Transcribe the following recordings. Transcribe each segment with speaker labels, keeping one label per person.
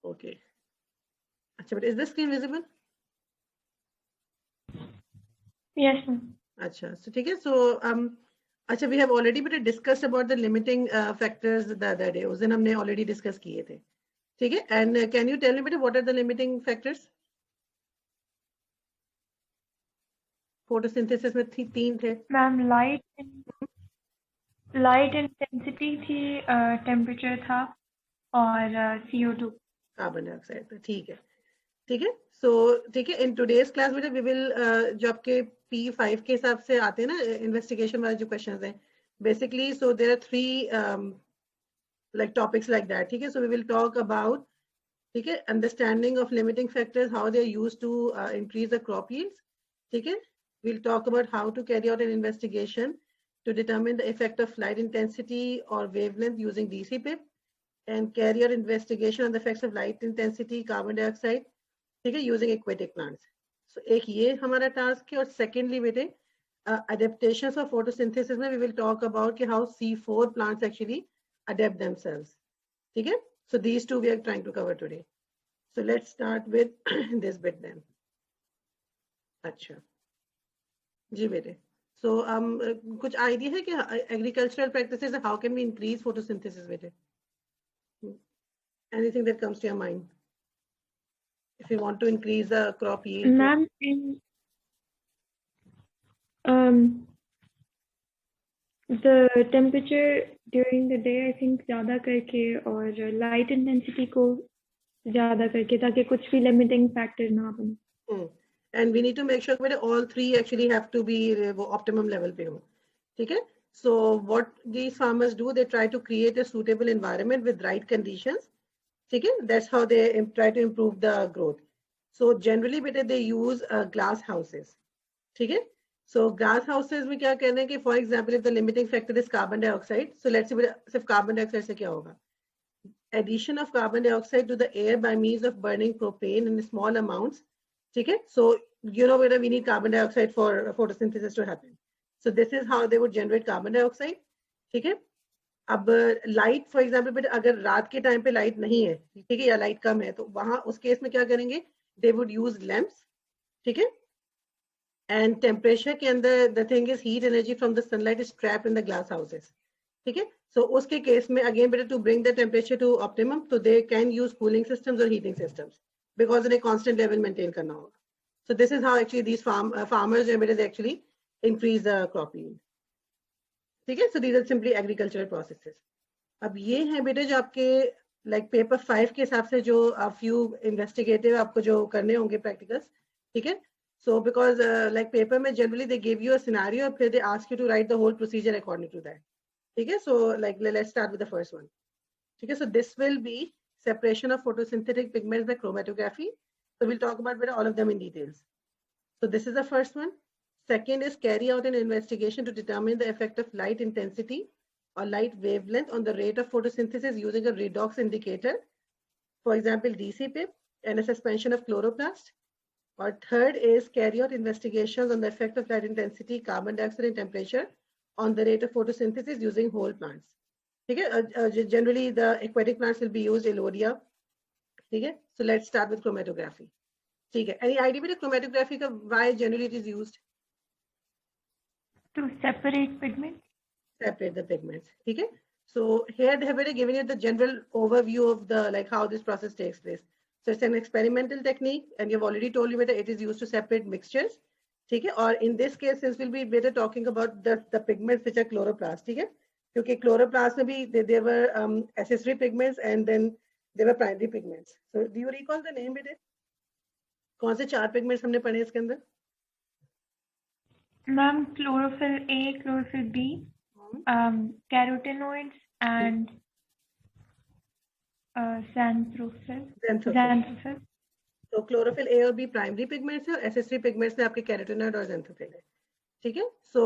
Speaker 1: Okay. अच्छा, but is the screen visible?
Speaker 2: Yes, ma'am.
Speaker 1: अच्छा, so ठीक है. So अच्छा, we have already been discussed about the limiting factors the other day. उस दिन हमने already discuss किए थे. ठीक है. And can you tell me बेटा what are the limiting factors? Photosynthesis में तीन थे.
Speaker 2: Ma'am, light intensity थी, temperature था, और CO2.
Speaker 1: कार्बन डाइऑक्साइड था. ठीक है. ठीक है. सो ठीक है, इन टुडेज क्लास में वी विल जो आपके P5 के हिसाब से आते हैं ना इन्वेस्टिगेशन वाले जो क्वेश्चंस हैं basically, so there are 3 like topics like that. ठीक है. So we will talk about, ठीक है, understanding of limiting factors, how they are used to increase the crop yields. ठीक है. We'll talk about how to carry out an investigation to determine the effect of light intensity or wavelength using DC pip, and carry out investigation on the effects of light intensity, carbon dioxide, ठीक है, using aquatic plants. So एक ये हमारा task है. और secondly बेटे adaptations of photosynthesis में we will talk about कि how C4 plants actually adapt themselves. ठीक है. So these two we are trying to cover today. So let's start with this bit then. अच्छा जी बेटे. So कुछ idea है कि agricultural practices, how can we increase photosynthesis बेटे? Anything that comes to your mind? If you want to increase the crop yield.
Speaker 2: Ma'am, the temperature during the day I think ज़्यादा करके, और light intensity को ज़्यादा करके, ताकि कुछ भी limiting factor ना बने.
Speaker 1: And we need to make sure that all three actually have to be optimum level पे हो. ठीक है. So what these farmers do, they try to create a suitable environment with right conditions. ठीक है. That's how they try to improve the growth. So generally बेटे they use glass houses. ठीक है. So glass houses में क्या कहना है कि for example if the limiting factor is carbon dioxide, so let's see सिर्फ carbon dioxide से क्या होगा. Addition of carbon dioxide to the air by means of burning propane in small amounts. ठीक है. So you know whether we need carbon dioxide for photosynthesis to happen. So this is how they would generate carbon dioxide. ठीक है. अब light for example बेटा अगर रात के time पे लाइट नहीं है, ठीक है, या लाइट कम है, तो वहां उस केस में क्या करेंगे, दे वुड यूज लैंप्स. ठीक है. एंड टेम्परेचर के अंदर the thing is heat energy from the sunlight is trapped in the glass houses. ठीक है. सो उसके केस में अगेन बेटा to bring the temperature to optimum, तो they can use cooling systems और हीटिंग सिस्टम्स बिकॉज उन्हें constant level maintain करना होगा. So this is how actually these farmers जो बेटा they actually increase the crop yield. ठीक है. So these are simply agricultural processes. अब ये है बेटे जो आपके लाइक पेपर 5 के हिसाब से जो फ्यू इन्वेस्टिगेटिव आपको जो करने होंगे प्रैक्टिकल्स. ठीक है. सो बिकॉज लाइक पेपर में generally they give you a scenario और फिर they ask you to write the whole procedure according to that. ठीक है. So like let's start with the first one. ठीक है. So this will be separation of photosynthetic pigments by chromatography. So we'll talk about all of them in details. So this is the first one. Second is carry out an investigation to determine the effect of light intensity or light wavelength on the rate of photosynthesis using a redox indicator, for example DC pip, and a suspension of chloroplast. Or third is carry out investigations on the effect of light intensity, carbon dioxide, and temperature on the rate of photosynthesis using whole plants. ठीक है. Generally the aquatic plants will be used Elodia. ठीक है. So let's start with chromatography. ठीक है. Any idea with chromatography का why generally it is used?
Speaker 2: To separate pigments.
Speaker 1: Separate the pigments. ठीक है. So here they have given you the general overview of the like how this process takes place. So it's an experimental technique, and you've already told you that it is used to separate mixtures. ठीक है. Or in this case, since we'll be better talking about the pigments which are chloroplasts. ठीक है. क्योंकि chloroplasts में भी there were accessory pigments and then there were primary pigments. So do you recall the name बेटे? कौन से 4 pigments हमने पढ़े इसके अंदर?
Speaker 2: Ma'am, chlorophyll A, chlorophyll B, carotenoids and xanthophyll.
Speaker 1: So chlorophyll A और B primary pigments है और accessory pigments में आपके carotenoid और xanthophyll है. ठीक है. So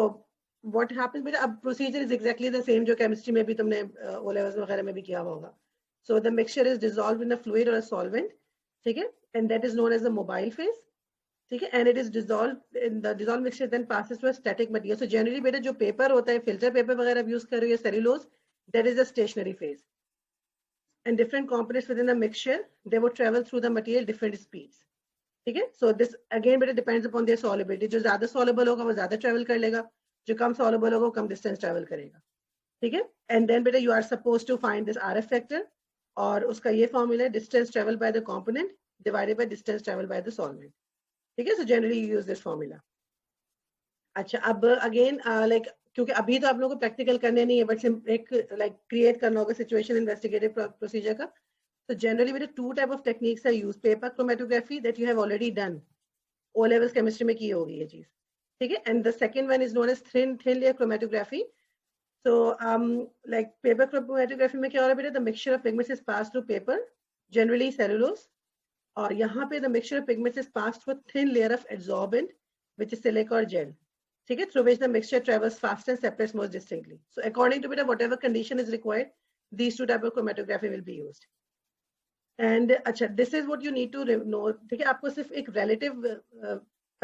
Speaker 1: what happens बेटा, अब procedure is exactly the same जो chemistry में भी तुमने O levels वगैरह में भी किया होगा. So the mixture is dissolved in a fluid or a solvent. ठीक है. And that is known as the mobile phase. ठीक है. And it is dissolved in the dissolved mixture then passes to a static material. So generally बेटा जो paper होता है, filter paper वगैरह use कर रही है, cellulose, that is the stationary phase. and different components within the mixture, they would travel through the material different speeds. ठीक है? So this again बेटा depends upon their solubility. जो ज़्यादा soluble होगा वो ज़्यादा travel कर लेगा, जो कम soluble होगा वो कम distance travel करेगा. ठीक है? And then बेटा you are supposed to find this RF factor, और उसका ये formula है distance traveled by the component divided by distance traveled by the solvent. ठीक है? So generally you use this formula. अच्छा, अब अगेन लाइक क्योंकि अभी तो आप लोगों को प्रैक्टिकल करने नहीं है, बट एक लाइक क्रिएट करना होगा सिचुएशन इन्वेस्टिगेटिव प्रोसीजर का. So generally with two type of techniques are used. Paper chromatography that you have already done. O levels chemistry में की होगी ये चीज. ठीक है? And the second one is known as thin layer chromatography. So like paper chromatography में क्या हो रहा है बेटा? The mixture of pigments is passed through paper, generally cellulose. और यहाँ पे the mixture of pigments is passed through a thin layer of adsorbent, which is silica or gel. ठीक है? Through which the mixture travels fast and separates most distinctly. So according to beta, whatever condition is required, these two type of chromatography will be used. And अच्छा, this is what you need to know. ठीक है? आपको सिर्फ एक relative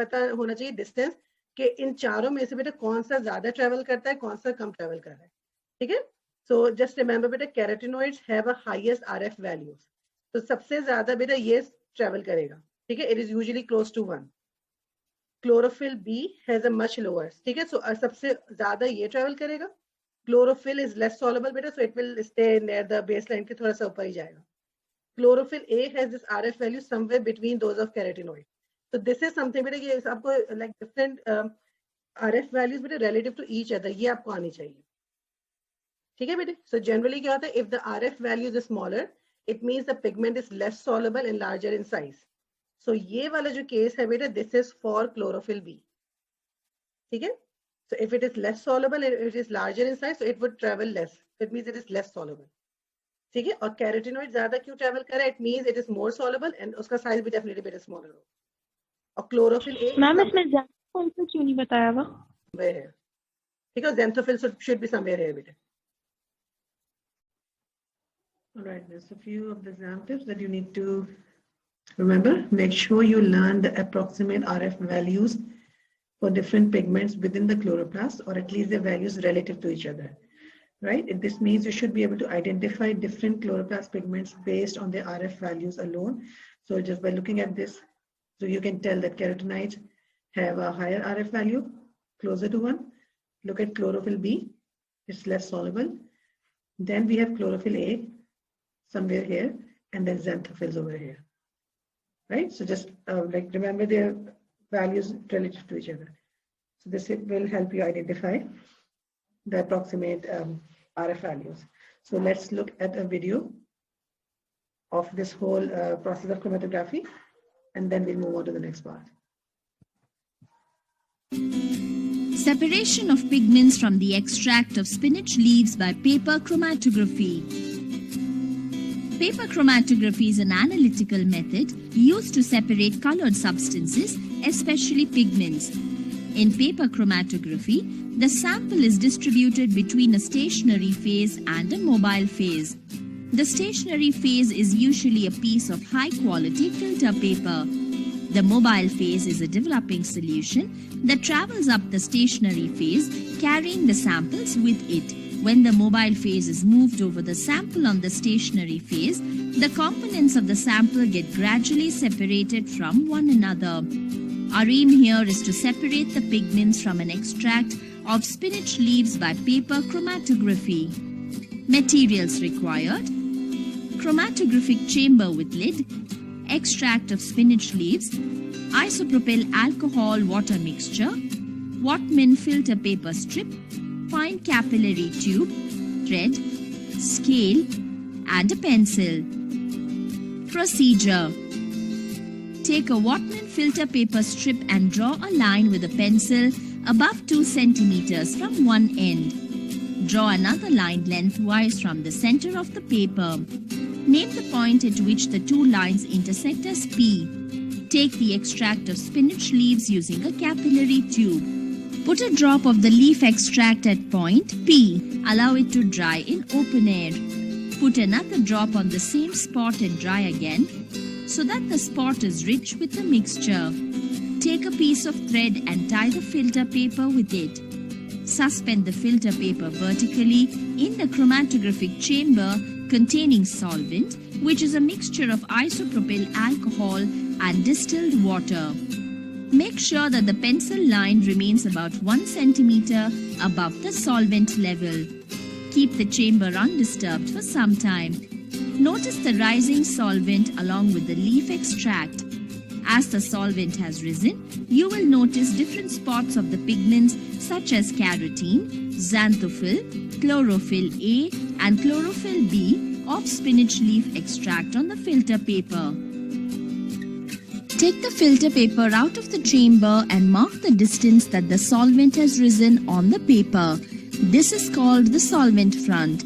Speaker 1: पता होना चाहिए distance कि इन चारों में से बेटा कौन सा ज्यादा travel करता है, कौन सा कम travel कर रहा है. ठीक है? So just remember बेटा, carotenoids have a highest RF values. तो सबसे ज्यादा बेटा ये travel करेगा. ठीक है? It is usually close to 1. Chlorophyll B has a much lower. ठीक है? So सबसे ज्यादा ये travel करेगा. Chlorophyll is less soluble बेटा, so it will stay near the baseline के थोड़ा सा ऊपर ही जाएगा. Chlorophyll A has this RF value somewhere between those of carotenoid. So this is something बेटा, ये आपको like different RF values बेटा relative to each other, ये आपको आनी चाहिए. ठीक है बेटे? So generally क्या होता है, if the RF value is smaller, it means the pigment is less soluble and larger in size. So ये वाला जो case है बेटा, this is for chlorophyll B. ठीक है? So if it is less soluble and it is larger in size, so it would travel less. It means it is less soluble. ठीक है? और carotenoid ज्यादा क्यों travel कर रहा है? It means it is more soluble and उसका size भी definitely बेटा smaller होगा. और chlorophyll A
Speaker 2: मैम इसमें xanthophyll क्यों नहीं बताया हुआ?
Speaker 1: Where है? ठीक है? Xanthophyll should be somewhere here बेटा. All right, there's a few of the exam tips that you need to remember. Make sure you learn the approximate RF values for different pigments within the chloroplast, or at least their values relative to each other. Right? This means you should be able to identify different chloroplast pigments based on their RF values alone. So just by looking at this, so you can tell that carotenoids have a higher RF value, closer to 1. Look at chlorophyll B, it's less soluble. Then we have chlorophyll A, somewhere here, and then xanthophylls over here. Right? So just like remember their values relative to each other. So this will help you identify the approximate RF values. So let's look at a video of this whole process of chromatography, and then we'll move on to the next part.
Speaker 3: Separation of pigments from the extract of spinach leaves by paper chromatography. Paper chromatography is an analytical method used to separate colored substances, especially pigments. In paper chromatography, the sample is distributed between a stationary phase and a mobile phase. The stationary phase is usually a piece of high-quality filter paper. The mobile phase is a developing solution that travels up the stationary phase, carrying the samples with it. When the mobile phase is moved over the sample on the stationary phase, the components of the sample get gradually separated from one another. Our aim here is to separate the pigments from an extract of spinach leaves by paper chromatography. Materials required: chromatographic chamber with lid, extract of spinach leaves, isopropyl alcohol water mixture, Whatman filter paper strip, fine capillary tube, thread, scale, and a pencil. Procedure: take a Whatman filter paper strip and draw a line with a pencil above 2 centimeters from one end. Draw another line lengthwise from the center of the paper. Name the point at which the two lines intersect as P. Take the extract of spinach leaves using a capillary tube. Put a drop of the leaf extract at point P. Allow it to dry in open air. Put another drop on the same spot and dry again so that the spot is rich with the mixture. Take a piece of thread and tie the filter paper with it. Suspend the filter paper vertically in the chromatographic chamber containing solvent, which is a mixture of isopropyl alcohol and distilled water. Make sure that the pencil line remains about 1 centimeter above the solvent level. Keep the chamber undisturbed for some time. Notice the rising solvent along with the leaf extract. As the solvent has risen, you will notice different spots of the pigments such as carotene, xanthophyll, chlorophyll A and chlorophyll B of spinach leaf extract on the filter paper. Take the filter paper out of the chamber and mark the distance that the solvent has risen on the paper. This is called the solvent front.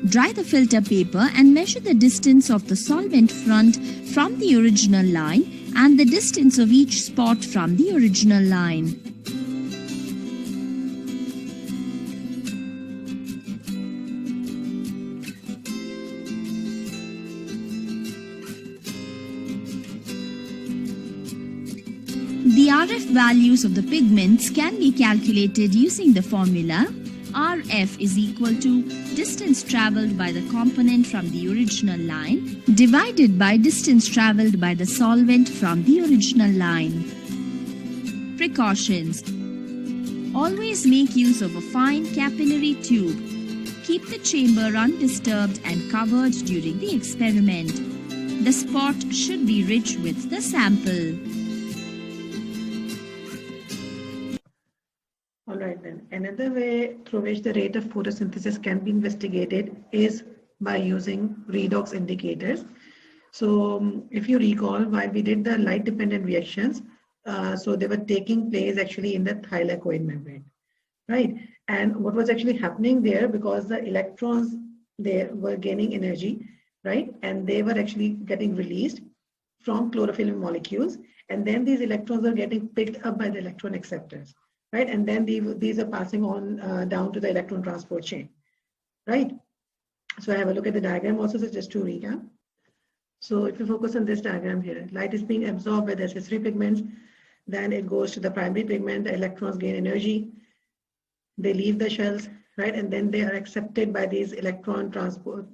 Speaker 3: Dry the filter paper and measure the distance of the solvent front from the original line and the distance of each spot from the original line. The RF values of the pigments can be calculated using the formula RF is equal to distance travelled by the component from the original line divided by distance travelled by the solvent from the original line. Precautions. Always make use of a fine capillary tube. Keep the chamber undisturbed and covered during the experiment. The spot should be rich with the sample.
Speaker 1: All right then. Another way through which the rate of photosynthesis can be investigated is by using redox indicators. So if you recall, while we did the light dependent reactions, so they were taking place actually in the thylakoid membrane, right? And what was actually happening there, because the electrons they were gaining energy, right? And they were actually getting released from chlorophyll molecules, and then these electrons are getting picked up by the electron acceptors. Right, and then these are passing on down to the electron transport chain, right? So I have a look at the diagram also, so just to recap. So if you focus on this diagram here, light is being absorbed by the accessory pigments, then it goes to the primary pigment, the electrons gain energy, they leave the shells, right? And then they are accepted by these electron transport.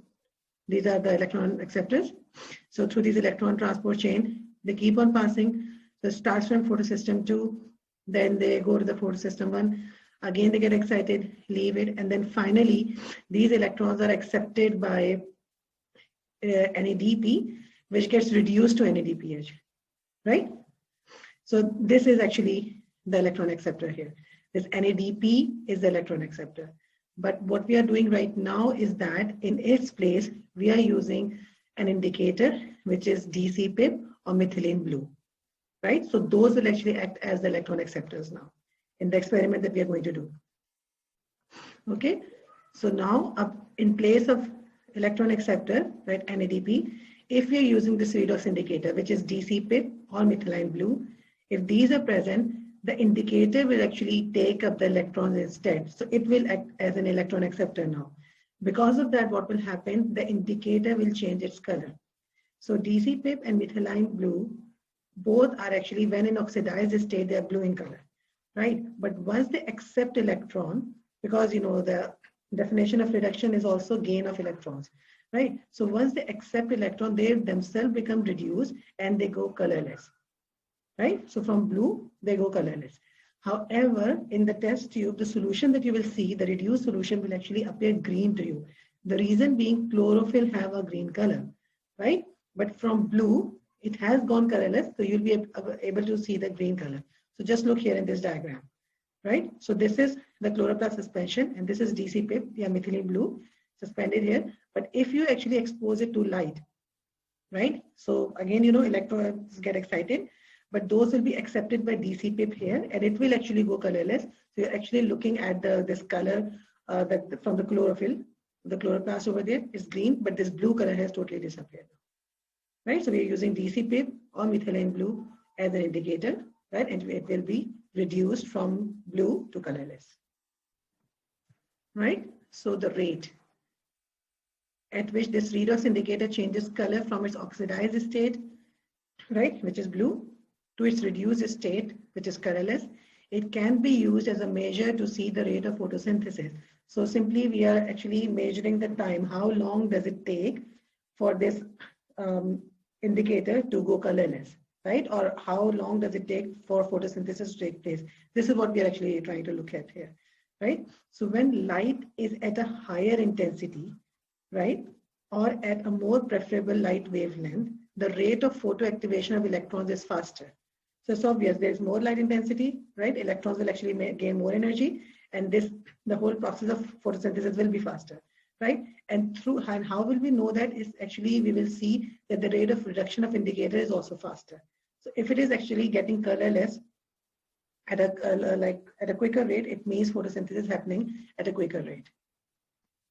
Speaker 1: These are the electron acceptors. So through these electron transport chain, they keep on passing. So it starts from photosystem 2. Then they go to the photosystem 1. Again, they get excited, leave it. And then finally, these electrons are accepted by NADP, which gets reduced to NADPH, right? So this is actually the electron acceptor here. This NADP is the electron acceptor. But what we are doing right now is that in its place, we are using an indicator, which is DC-PIP or methylene blue. Right, so those will actually act as the electron acceptors now in the experiment that we are going to do. Okay, so now in place of electron acceptor, right, NADP, if we are using this redox indicator, which is DC-PIP or methylene blue, if these are present, the indicator will actually take up the electrons instead. So it will act as an electron acceptor now. Because of that, what will happen? The indicator will change its color. So DC-PIP and methylene blue both are actually, when in oxidized state, they are blue in color, right? But once they accept electron, because you know the definition of reduction is also gain of electrons, right? So once they accept electron, they themselves become reduced and they go colorless, right? So from blue, they go colorless. However, in the test tube, the solution that you will see, the reduced solution will actually appear green to you. The reason being chlorophyll have a green color, right? But from blue, it has gone colorless, so you'll be able to see the green color. So just look here in this diagram, right? So this is the chloroplast suspension, and this is DC-PIP, yeah, methylene blue, suspended here. But if you actually expose it to light, right? So again, you know, electrons get excited, but those will be accepted by DC-PIP here, and it will actually go colorless. So you're actually looking at this color that from the chlorophyll. The chloroplast over there is green, but this blue color has totally disappeared. Right, so we are using DC-PIP or methylene blue as an indicator, right, and it will be reduced from blue to colorless, right? So the rate at which this redox indicator changes color from its oxidized state, right, which is blue, to its reduced state, which is colorless, it can be used as a measure to see the rate of photosynthesis. So simply we are actually measuring the time. How long does it take for this indicator to go colorless, right? Or how long does it take for photosynthesis to take place? This is what we are actually trying to look at here, right? So when light is at a higher intensity, right, or at a more preferable light wavelength, the rate of photoactivation of electrons is faster. So it's obvious there's more light intensity, right? Electrons will actually gain more energy, and the whole process of photosynthesis will be faster, right? And how will we know that? Is actually we will see that the rate of reduction of indicator is also faster. So if it is actually getting colorless at a quicker rate, it means photosynthesis is happening at a quicker rate.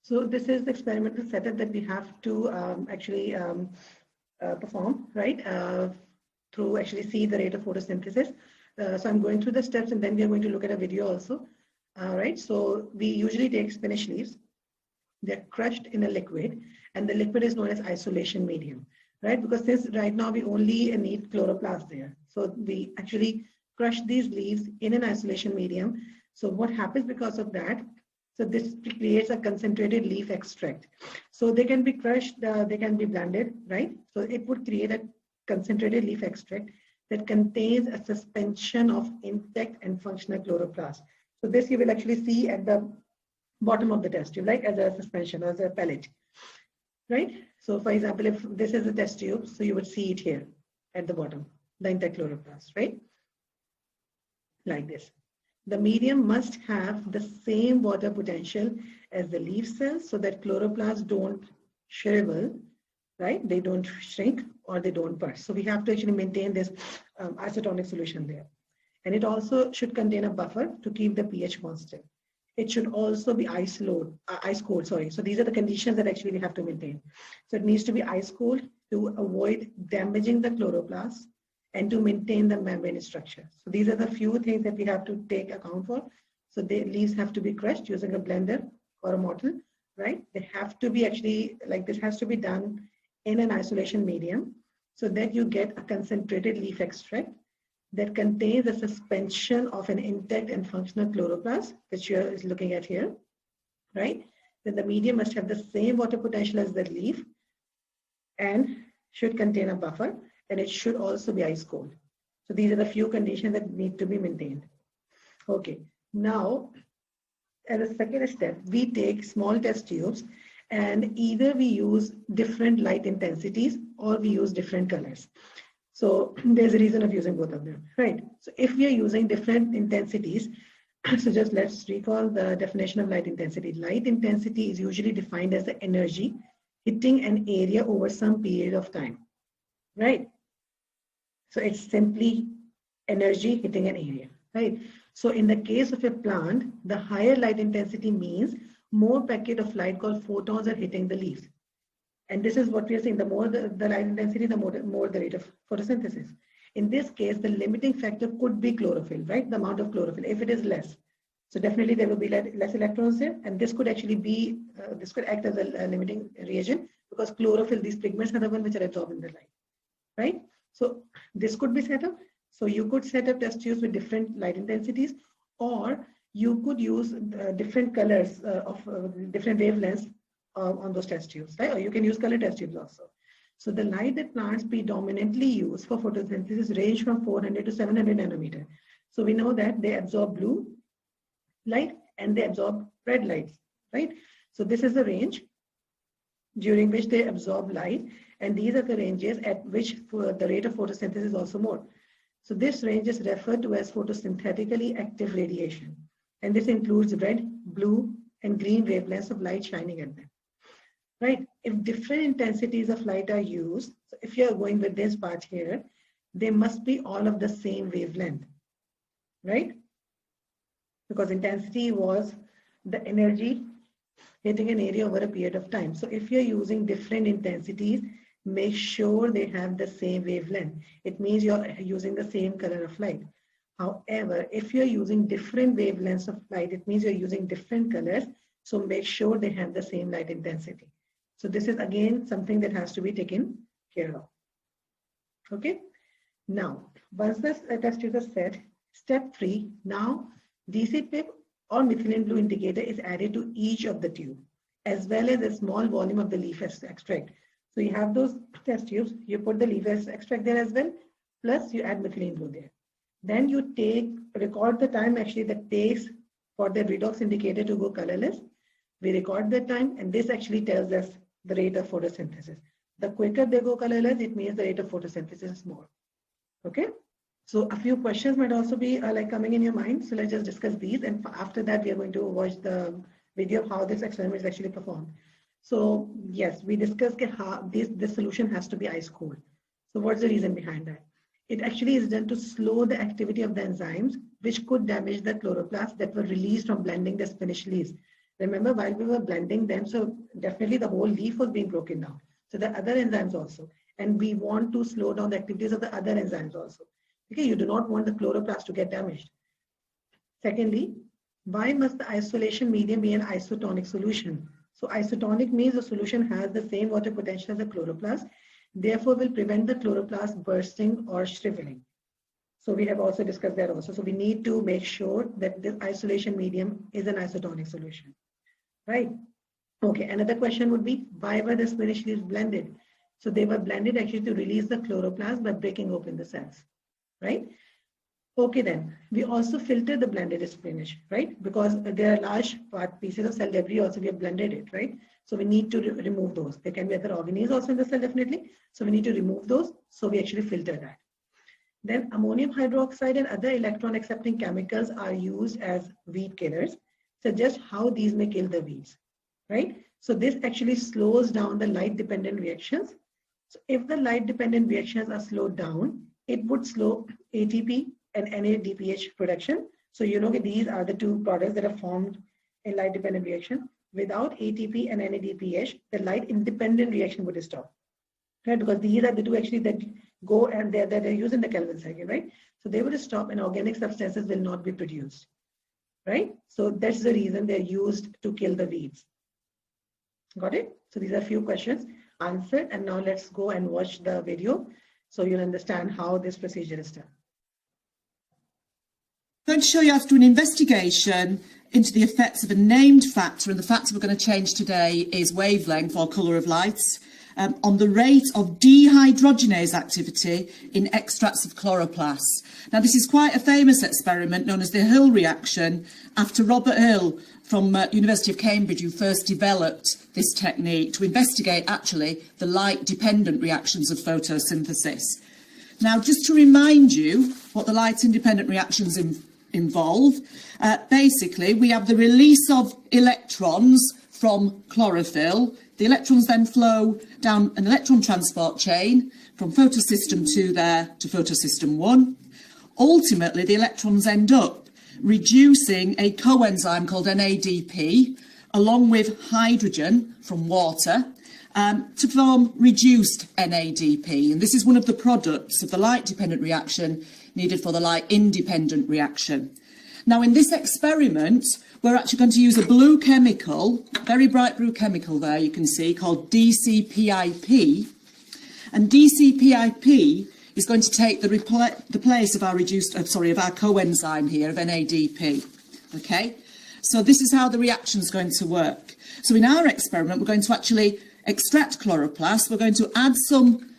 Speaker 1: So this is the experimental setup that we have to actually perform, right? To actually see the rate of photosynthesis. So I'm going through the steps, and then we are going to look at a video also. Right, so we usually take spinach leaves. They're crushed in a liquid, and the liquid is known as isolation medium, right? Because since right now we only need chloroplasts there. So we actually crush these leaves in an isolation medium. So what happens because of that? So this creates a concentrated leaf extract. So they can be crushed, they can be blended, right? So it would create a concentrated leaf extract that contains a suspension of intact and functional chloroplasts. So this you will actually see at the bottom of the test tube, like as a suspension, as a pellet, right? So for example, if this is a test tube, so you would see it here at the bottom, the intact chloroplast, right? Like this. The medium must have the same water potential as the leaf cells so that chloroplasts don't shrivel, right? They don't shrink or they don't burst. So we have to actually maintain this isotonic solution there. And it also should contain a buffer to keep the pH constant. It should also be ice cold, sorry. So these are the conditions that actually we have to maintain. So it needs to be ice cold to avoid damaging the chloroplasts and to maintain the membrane structure. So these are the few things that we have to take account for. So the leaves have to be crushed using a blender or a mortar, right? They have to be actually, like this has to be done in an isolation medium so that you get a concentrated leaf extract that contains a suspension of an intact and functional chloroplast, which you are looking at here, right? Then the medium must have the same water potential as the leaf and should contain a buffer, and it should also be ice cold. So these are the few conditions that need to be maintained. Okay, now as a second step, we take small test tubes and either we use different light intensities or we use different colors. So there's a reason of using both of them, right? So if we are using different intensities, so just let's recall the definition of light intensity. Light intensity is usually defined as the energy hitting an area over some period of time, right? So it's simply energy hitting an area, right? So in the case of a plant, the higher light intensity means more packet of light called photons are hitting the leaves. And this is what we are saying, the more the light intensity, the more the rate of photosynthesis. In this case, the limiting factor could be chlorophyll, right? The amount of chlorophyll, if it is less. So definitely there will be less electrons there. And this could actually be, this could act as a limiting reagent because chlorophyll, these pigments are the ones which are absorbing the light, right? So this could be set up. So you could set up test tubes with different light intensities, or you could use different colors of different wavelengths on those test tubes, right? Or you can use color test tubes also. So the light that plants predominantly use for photosynthesis range from 400 to 700 nanometer. So we know that they absorb blue light and they absorb red lights, right? So this is the range during which they absorb light, and these are the ranges at which the rate of photosynthesis is also more. So this range is referred to as photosynthetically active radiation, and this includes red, blue, and green wavelengths of light shining at them. Right? If different intensities of light are used, so if you are going with this part here, they must be all of the same wavelength, right? Because intensity was the energy hitting an area over a period of time. So if you're using different intensities, make sure they have the same wavelength. It means you're using the same color of light. However, if you're using different wavelengths of light, it means you're using different colors. So make sure they have the same light intensity. So this is again something that has to be taken care of. Okay. Now, once this test tube is set, step 3, now DC pip or methylene blue indicator is added to each of the tube, as well as a small volume of the leaf extract. So you have those test tubes, you put the leaf extract there as well, plus you add methylene blue there. Then you record the time actually that takes for the redox indicator to go colorless. We record that time, and this actually tells us the rate of photosynthesis. The quicker they go colorless, it means the rate of photosynthesis is more. Okay. So a few questions might also be like coming in your mind. So let's just discuss these, and after that we are going to watch the video of how this experiment is actually performed. So yes, we discussed how this solution has to be ice cold. So what's the reason behind that? It actually is done to slow the activity of the enzymes, which could damage the chloroplasts that were released from blending the spinach leaves. Remember, while we were blending them, so definitely the whole leaf was being broken down. So the other enzymes also, and we want to slow down the activities of the other enzymes also. Okay, you do not want the chloroplast to get damaged. Secondly, why must the isolation medium be an isotonic solution? So isotonic means the solution has the same water potential as the chloroplast, therefore will prevent the chloroplast bursting or shriveling. So we have also discussed that also. So we need to make sure that this isolation medium is an isotonic solution, right? Okay, another question would be, why were the spinach leaves blended? So they were blended actually to release the chloroplast by breaking open the cells, right? Okay, then we also filter the blended spinach, right? Because there are large pieces of cell debris also, we have blended it, right? So we need to remove those. There can be other organisms also in the cell, definitely. So we need to remove those. So we actually filter that. Then ammonium hydroxide and other electron accepting chemicals are used as weed killers. Suggest how these may kill the weeds, right? So this actually slows down the light dependent reactions. So if the light dependent reactions are slowed down, it would slow ATP and NADPH production. So you know that these are the two products that are formed in light dependent reaction. Without ATP and NADPH, the light independent reaction would stop, right? Because these are the two actually that go and they're used in the Kelvin cycle, right? So they would stop and organic substances will not be produced, right? So that's the reason they're used to kill the weeds. Got it? So these are a few questions answered, and now let's go and watch the video so you'll understand how this procedure is done.
Speaker 4: I'm going to show you how to do an investigation into the effects of a named factor, and the factor we're going to change today is wavelength or colour of light, on the rate of dehydrogenase activity in extracts of chloroplasts. Now this is quite a famous experiment known as the Hill reaction, after Robert Hill from University of Cambridge, who first developed this technique to investigate actually the light dependent reactions of photosynthesis. Now just to remind you what the light independent reactions involve, basically we have the release of electrons from chlorophyll. The electrons then flow down an electron transport chain from photosystem 2 there to photosystem 1. Ultimately the electrons end up reducing a coenzyme called NADP along with hydrogen from water to form reduced NADP, and this is one of the products of the light dependent reaction needed for the light independent reaction. Now in this experiment we're actually going to use a blue chemical, very bright blue chemical there you can see, called DCPIP, and DCPIP is going to take the place of our of our coenzyme here of NADP. Okay, so this is how the reaction is going to work. So in our experiment we're going to actually extract chloroplasts, we're going to add some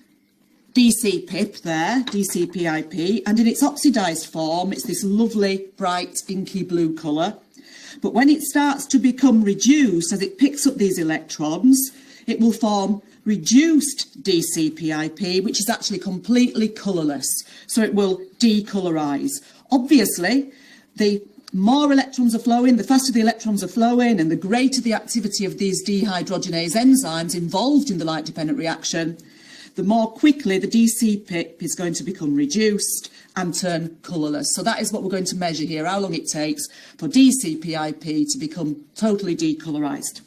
Speaker 4: DCPIP there, DCPIP, and in its oxidized form it's this lovely bright inky blue colour. But when it starts to become reduced, as it picks up these electrons, it will form reduced DCPIP, which is actually completely colourless, so it will decolorise. Obviously, the more electrons are flowing, the faster the electrons are flowing, and the greater the activity of these dehydrogenase enzymes involved in the light-dependent reaction, the more quickly the DCPIP is going to become reduced and turn colourless. So that is what we're going to measure here, how long it takes for DCPIP to become totally decolorised.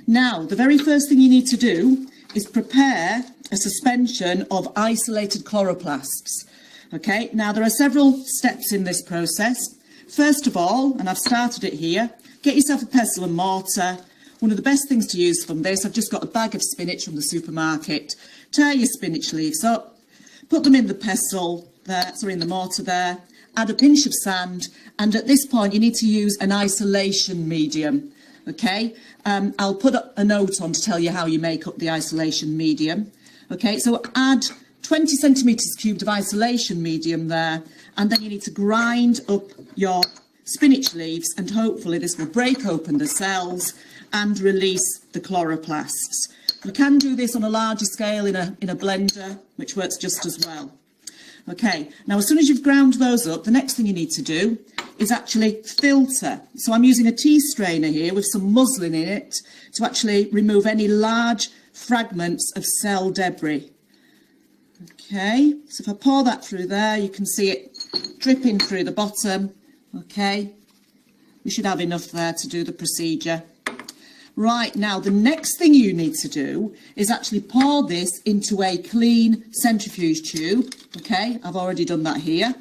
Speaker 4: Now, the very first thing you need to do is prepare a suspension of isolated chloroplasts. Okay, now there are several steps in this process. First of all, and I've started it here, get yourself a pestle and mortar. One of the best things to use from this, I've just got a bag of spinach from the supermarket. Tear your spinach leaves up, put them in the pestle there, sorry, in the mortar there, add a pinch of sand, and at this point you need to use an isolation medium. Okay, I'll put a note on to tell you how you make up the isolation medium. Okay, so add 20 centimetres cubed of isolation medium there, and then you need to grind up your spinach leaves, and hopefully this will break open the cells and release the chloroplasts. You can do this on a larger scale in a blender, which works just as well. Okay, now as soon as you've ground those up, the next thing you need to do is actually filter. So I'm using a tea strainer here with some muslin in it to actually remove any large fragments of cell debris. Okay, so if I pour that through there, you can see it dripping through the bottom. Okay, we should have enough there to do the procedure. Right, now the next thing you need to do is actually pour this into a clean centrifuge tube. Okay, I've already done that here.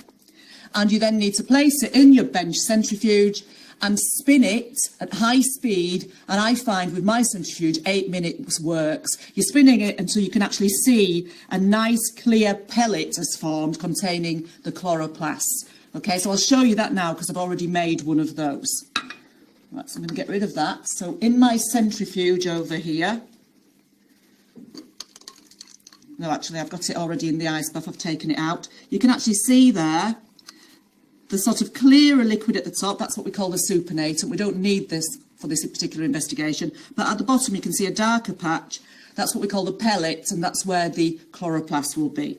Speaker 4: And you then need to place it in your bench centrifuge and spin it at high speed. And I find with my centrifuge, 8 minutes works. You're spinning it until you can actually see a nice clear pellet has formed containing the chloroplasts. Okay, so I'll show you that now because I've already made one of those. Right, so I'm going to get rid of that. So in my centrifuge over here, no, actually I've got it already in the ice bath, I've taken it out. You can actually see there the sort of clearer liquid at the top. That's what we call the supernatant. We don't need this for this particular investigation, but at the bottom you can see a darker patch. That's what we call the pellet, and that's where the chloroplast will be.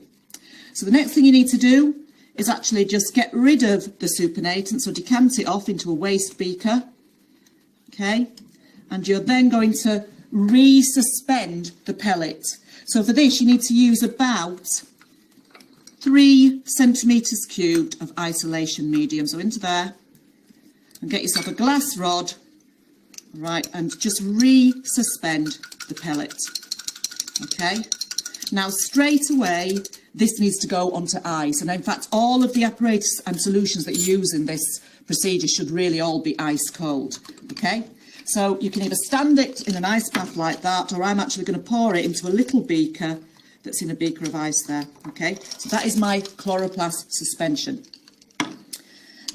Speaker 4: So the next thing you need to do is actually just get rid of the supernatant, so decant it off into a waste beaker. Okay, and you're then going to resuspend the pellet. So for this you need to use about 3 centimetres cubed of isolation medium. So into there, and get yourself a glass rod, right, and just resuspend the pellet. Okay, now straight away this needs to go onto ice, and in fact all of the apparatus and solutions that you use in this procedure should really all be ice cold. Okay, so you can either stand it in an ice bath like that, or I'm actually going to pour it into a little beaker that's in a beaker of ice there. Okay, so that is my chloroplast suspension.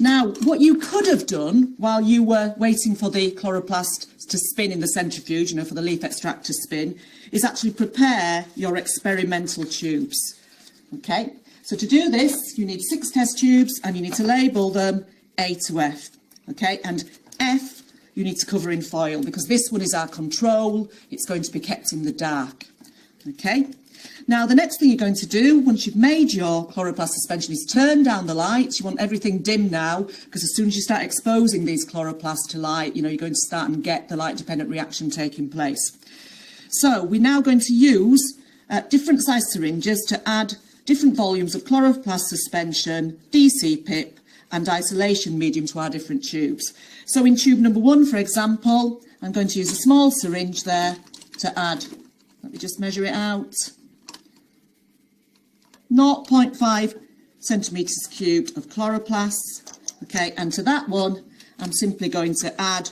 Speaker 4: Now, what you could have done while you were waiting for the chloroplast to spin in the centrifuge, you know, for the leaf extract to spin, is actually prepare your experimental tubes. Okay, so to do this, you need 6 test tubes and you need to label them A to F. Okay, and F you need to cover in foil because this one is our control. It's going to be kept in the dark. Okay. Now, the next thing you're going to do, once you've made your chloroplast suspension, is turn down the lights. You want everything dim now, because as soon as you start exposing these chloroplasts to light, you know, you're going to start and get the light-dependent reaction taking place. So we're now going to use different size syringes to add different volumes of chloroplast suspension, DC pip, and isolation medium to our different tubes. So in tube number 1, for example, I'm going to use a small syringe there to add, let me just measure it out, 0.5 centimetres cubed of chloroplasts. Okay, and to that one, I'm simply going to add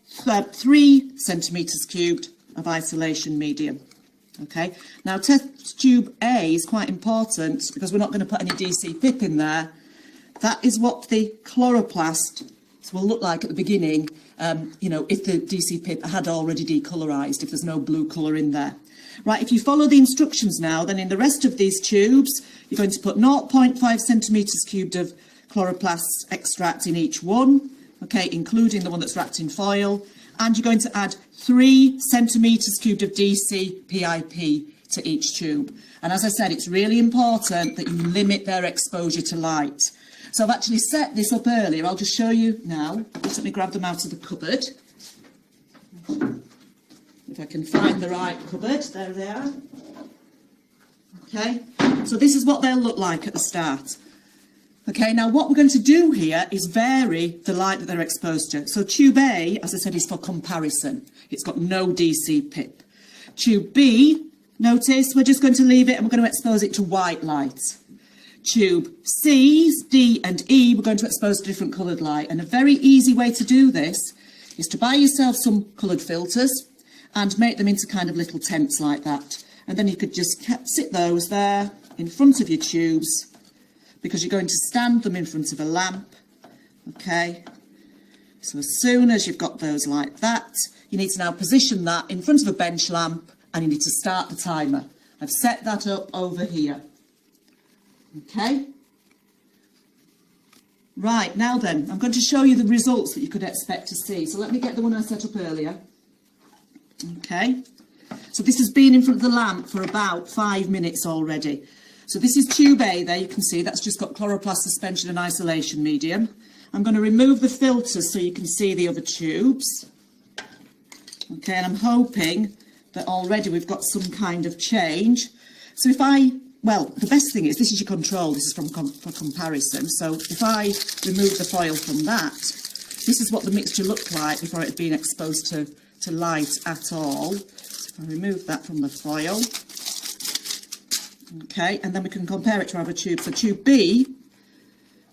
Speaker 4: 3 centimetres cubed of isolation medium. Okay, now test tube A is quite important because we're not going to put any DC pip in there. That is what the chloroplast will look like at the beginning, you know, if the DC pip had already decolorised, if there's no blue colour in there. Right, if you follow the instructions now, then in the rest of these tubes, you're going to put 0.5 centimetres cubed of chloroplast extract in each one, okay, including the one that's wrapped in foil, and you're going to add 3 centimetres cubed of DC PIP to each tube. And as I said, it's really important that you limit their exposure to light. So I've actually set this up earlier. I'll just show you now. Just let me grab them out of the cupboard. If I can find the right cupboard. There they are. Okay, so this is what they'll look like at the start. Okay, now what we're going to do here is vary the light that they're exposed to. So tube A, as I said, is for comparison. It's got no DC pip. Tube B, notice we're just going to leave it and we're going to expose it to white light. Tube C, D and E, we're going to expose to different coloured light. And a very easy way to do this is to buy yourself some coloured filters and make them into kind of little tents like that. And then you could just sit those there in front of your tubes, because you're going to stand them in front of a lamp. Okay, so as soon as you've got those like that, you need to now position that in front of a bench lamp and you need to start the timer. I've set that up over here. Okay. Right, now then, I'm going to show you the results that you could expect to see. So let me get the one I set up earlier. Okay. So this has been in front of the lamp for about 5 minutes already. So this is tube A there, you can see that's just got chloroplast suspension and isolation medium. I'm going to remove the filters so you can see the other tubes. Okay, and I'm hoping that already we've got some kind of change. So well, the best thing is, this is your control, this is for comparison. So if I remove the foil from that, this is what the mixture looked like before it had been exposed to light at all. So if I remove that from the foil, okay, and then we can compare it to our other tube. So tube B,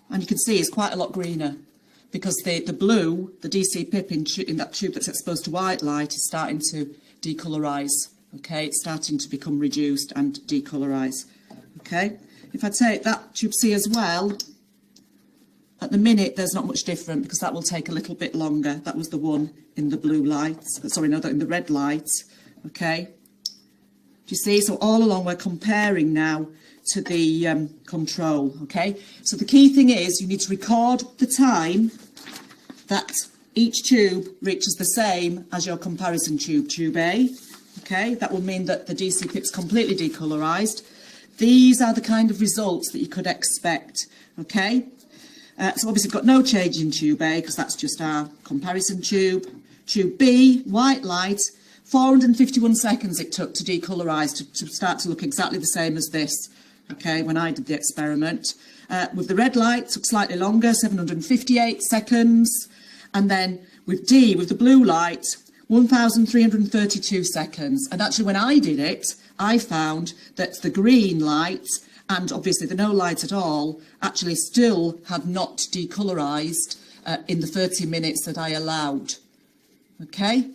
Speaker 4: and you can see it's quite a lot greener because the blue, the DC pip in that tube that's exposed to white light is starting to decolorise. Okay, it's starting to become reduced and decolorise. Okay, if I take that tube C as well, at the minute there's not much different because that will take a little bit longer. That was the one in the blue light, sorry, no, in the red light. Okay, do you see? So all along we're comparing now to the control. Okay, so the key thing is you need to record the time that each tube reaches the same as your comparison tube, tube A. Okay, that will mean that the DC pip's completely decolorised. These are the kind of results that you could expect. Okay, so obviously we've got no change in tube A because that's just our comparison tube. Tube B, white light, 451 seconds it took to decolorise to start to look exactly the same as this. Okay, when I did the experiment. With the red light, it took slightly longer, 758 seconds. And then with D, with the blue light, 1,332 seconds. And actually, when I did it, I found that the green light and obviously the no light at all actually still had not decolorised in the 30 minutes that I allowed. Okay.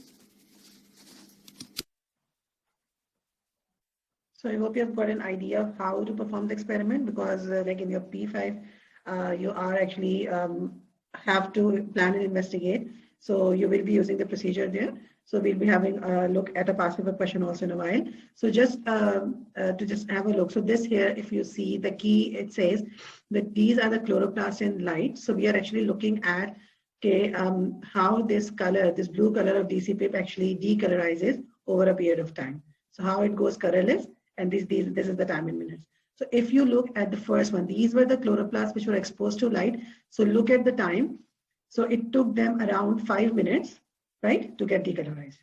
Speaker 1: So I hope you have got an idea of how to perform the experiment, because like in your P5, you are actually have to plan and investigate. So you will be using the procedure there. So we'll be having a look at a past paper question also in a while. So just to just have a look. So this here, if you see the key, it says that these are the chloroplasts in light. So we are actually looking at how this color, this blue color of DC pip actually decolorizes over a period of time. So how it goes colorless, and this is the time in minutes. So if you look at the first one, these were the chloroplasts which were exposed to light. So look at the time. So it took them around 5 minutes, right, to get decolorized,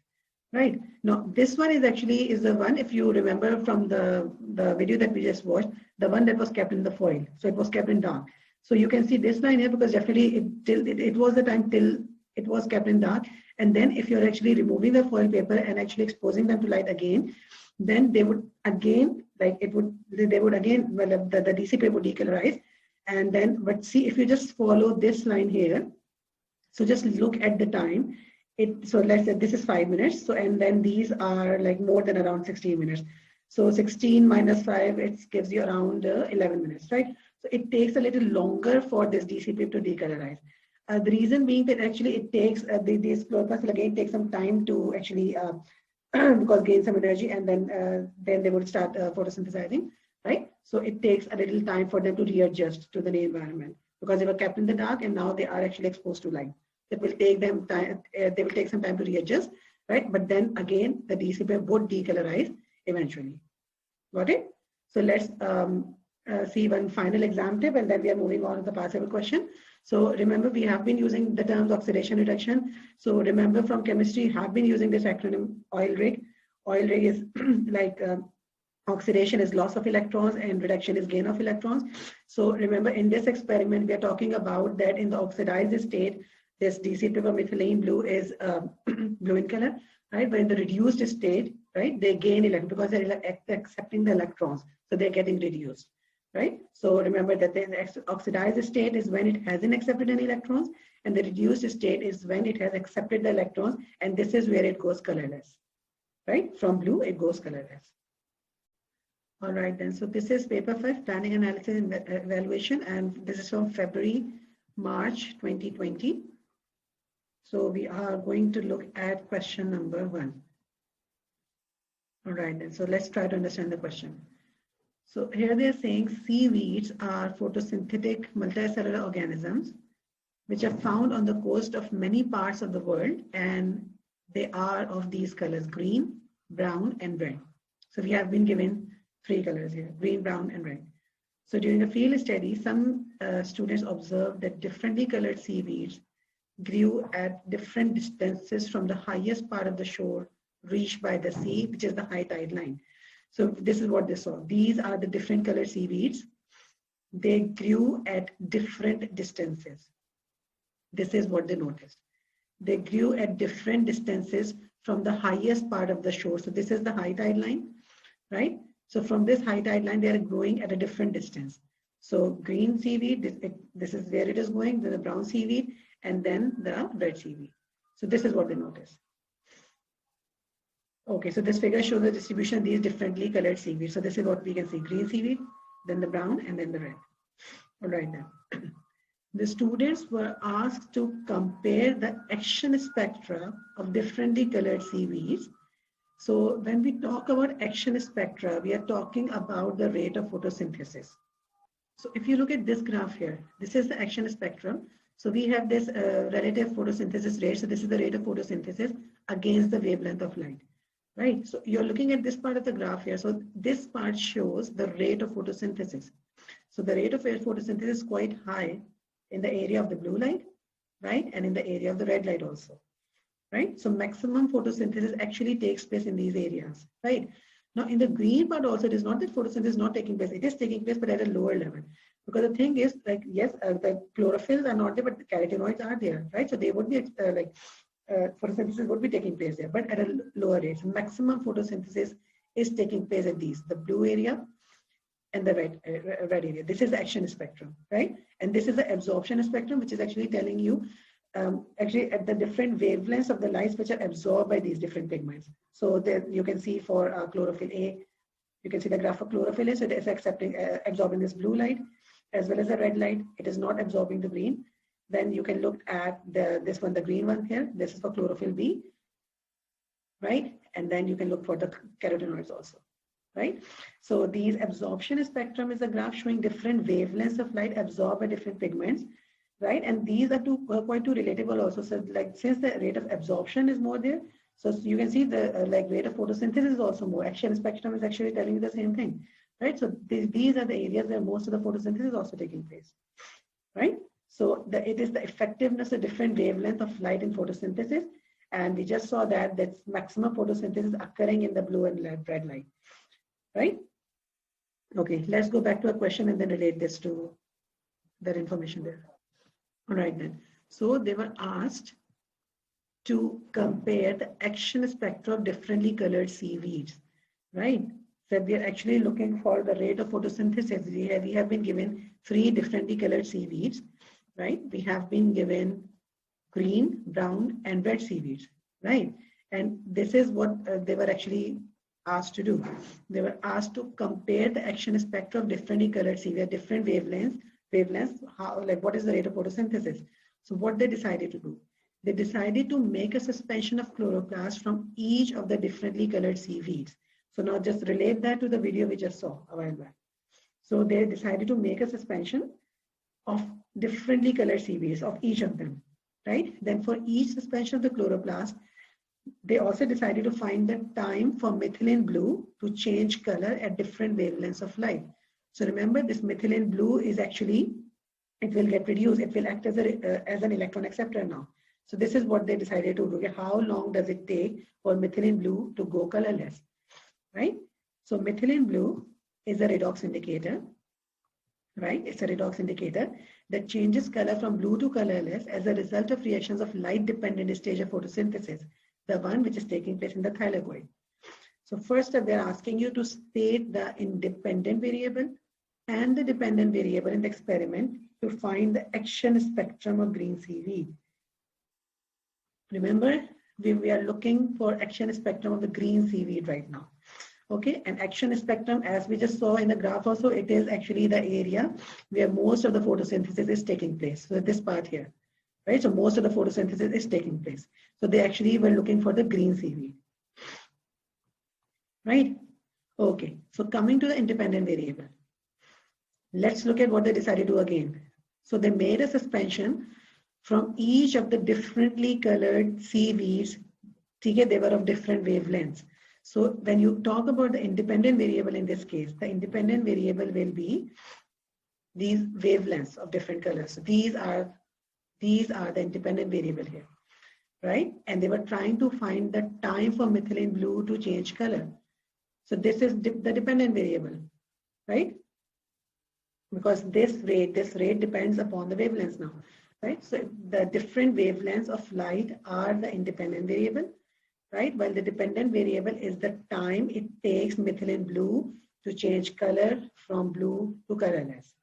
Speaker 1: right? Now this one is actually the one, if you remember from the video that we just watched, the one that was kept in the foil. So it was kept in dark. So you can see this line here because definitely it was the time till it was kept in dark. And then if you're actually removing the foil paper and actually exposing them to light again, then they would again, like the DC pip would decolorize. And then, but see, if you just follow this line here, so just look at the time. So let's say this is 5 minutes. So, and then these are like more than around 16 minutes. So 16 minus 5, it gives you around 11 minutes, right? So it takes a little longer for this DC pip to decolorize. The reason being that actually it takes, these chloroplasts will again take some time to actually, because gain some energy, and then they would start photosynthesizing, right? So it takes a little time for them to readjust to the new environment because they were kept in the dark and now they are actually exposed to light. It will take them time, they will take some time to readjust, right? But then again, the DC pip would decolorize eventually. Got it? So let's see one final exam tip, and then we are moving on to the past paper question. So remember, we have been using the terms oxidation reduction. So remember from chemistry, have been using this acronym oil rig. Oil rig is like oxidation is loss of electrons and reduction is gain of electrons. So remember in this experiment, we are talking about that in the oxidized state, this DC pip of methylene blue is blue in color, right? But in the reduced state, right, they gain electrons because they're accepting the electrons. So they're getting reduced, right? So remember that the oxidized state is when it hasn't accepted any electrons, and the reduced state is when it has accepted the electrons, and this is where it goes colorless, right? From blue, it goes colorless. All right then. So this is paper 5, planning analysis and evaluation, and this is from February, March 2020. So we are going to look at question number 1. All right then. So let's try to understand the question. So here they're saying seaweeds are photosynthetic multicellular organisms which are found on the coast of many parts of the world, and they are of these colors: green, brown, and red. So we have been given 3 colors here: green, brown, and red. So during a field study, some students observed that differently colored seaweeds grew at different distances from the highest part of the shore reached by the sea, which is the high tide line. So this is what they saw. These are the different colored seaweeds. They grew at different distances. This is what they noticed. They grew at different distances from the highest part of the shore. So this is the high tide line, right? So from this high tide line, they are growing at a different distance. So green seaweed, this is where it is going, then the brown seaweed, and then the red seaweed. So this is what they noticed. Okay, so this figure shows the distribution of these differently colored seaweed. So this is what we can see: green seaweed, then the brown, and then the red. All right then. The students were asked to compare the action spectra of differently colored seaweeds. So when we talk about action spectra, we are talking about the rate of photosynthesis. So if you look at this graph here, this is the action spectrum. So we have this relative photosynthesis rate. So this is the rate of photosynthesis against the wavelength of light. Right, so you're looking at this part of the graph here. So this part shows the rate of photosynthesis. So the rate of photosynthesis is quite high in the area of the blue light, right? And in the area of the red light also, right? So maximum photosynthesis actually takes place in these areas, right? Now in the green part also, it is not that photosynthesis is not taking place. It is taking place, but at a lower level. Because the thing is, like, yes, the chlorophylls are not there, but the carotenoids are there, right? So they would be photosynthesis would be taking place there, but at a lower rate. So maximum photosynthesis is taking place at these, the blue area and the red area. This is the action spectrum, right? And this is the absorption spectrum, which is actually telling you actually at the different wavelengths of the lights which are absorbed by these different pigments. So there you can see for chlorophyll A, you can see the graph of chlorophyll A, so it is absorbing this blue light as well as the red light. It is not absorbing the green. Then you can look at this one, the green one here. This is for chlorophyll B, right? And then you can look for the carotenoids also, right? So these absorption spectrum is a graph showing different wavelengths of light absorbed by different pigments, right? And these are quite relatable also. So like since the rate of absorption is more there, so you can see the rate of photosynthesis is also more. Action spectrum is actually telling you the same thing, right? So these are the areas where most of the photosynthesis is also taking place, right? So it is the effectiveness of different wavelength of light in photosynthesis. And we just saw that that's maximum photosynthesis occurring in the blue and red light, right? Okay, let's go back to a question and then relate this to that information there. All right then. So they were asked to compare the action spectra of differently colored seaweeds, right? So we are actually looking for the rate of photosynthesis. We have been given 3 differently colored seaweeds. Right, we have been given green, brown, and red seaweeds, right? And this is what they were actually asked to do. They were asked to compare the action spectra of differently colored seaweed, different wavelengths, how, like what is the rate of photosynthesis. So what they decided to do, they decided to make a suspension of chloroplasts from each of the differently colored seaweeds. So now just relate that to the video we just saw a while back. So they decided to make a suspension of differently colored seaweeds of each of them, right? Then for each suspension of the chloroplast, they also decided to find the time for methylene blue to change color at different wavelengths of light. So remember, this methylene blue is actually, it will get reduced. It will act as an electron acceptor now. So this is what they decided to do. Okay, how long does it take for methylene blue to go colorless, right? So methylene blue is a redox indicator, right? It's a redox indicator that changes color from blue to colorless as a result of reactions of light-dependent stage of photosynthesis, the one which is taking place in the thylakoid. So first up, they're asking you to state the independent variable and the dependent variable in the experiment to find the action spectrum of green seaweed. Remember, we are looking for action spectrum of the green seaweed right now. Okay, and action spectrum, as we just saw in the graph also, it is actually the area where most of the photosynthesis is taking place. So this part here, right? So most of the photosynthesis is taking place. So they actually were looking for the green seaweed, right? Okay, so coming to the independent variable. Let's look at what they decided to do again. So they made a suspension from each of the differently colored seaweeds. Okay, they were of different wavelengths. So when you talk about the independent variable in this case, the independent variable will be these wavelengths of different colors. So these are the independent variable here, right? And they were trying to find the time for methylene blue to change color. So this is the dependent variable, right? Because this rate depends upon the wavelengths now, right? So the different wavelengths of light are the independent variable, right? While the dependent variable is the time it takes methylene blue to change color from blue to colorless,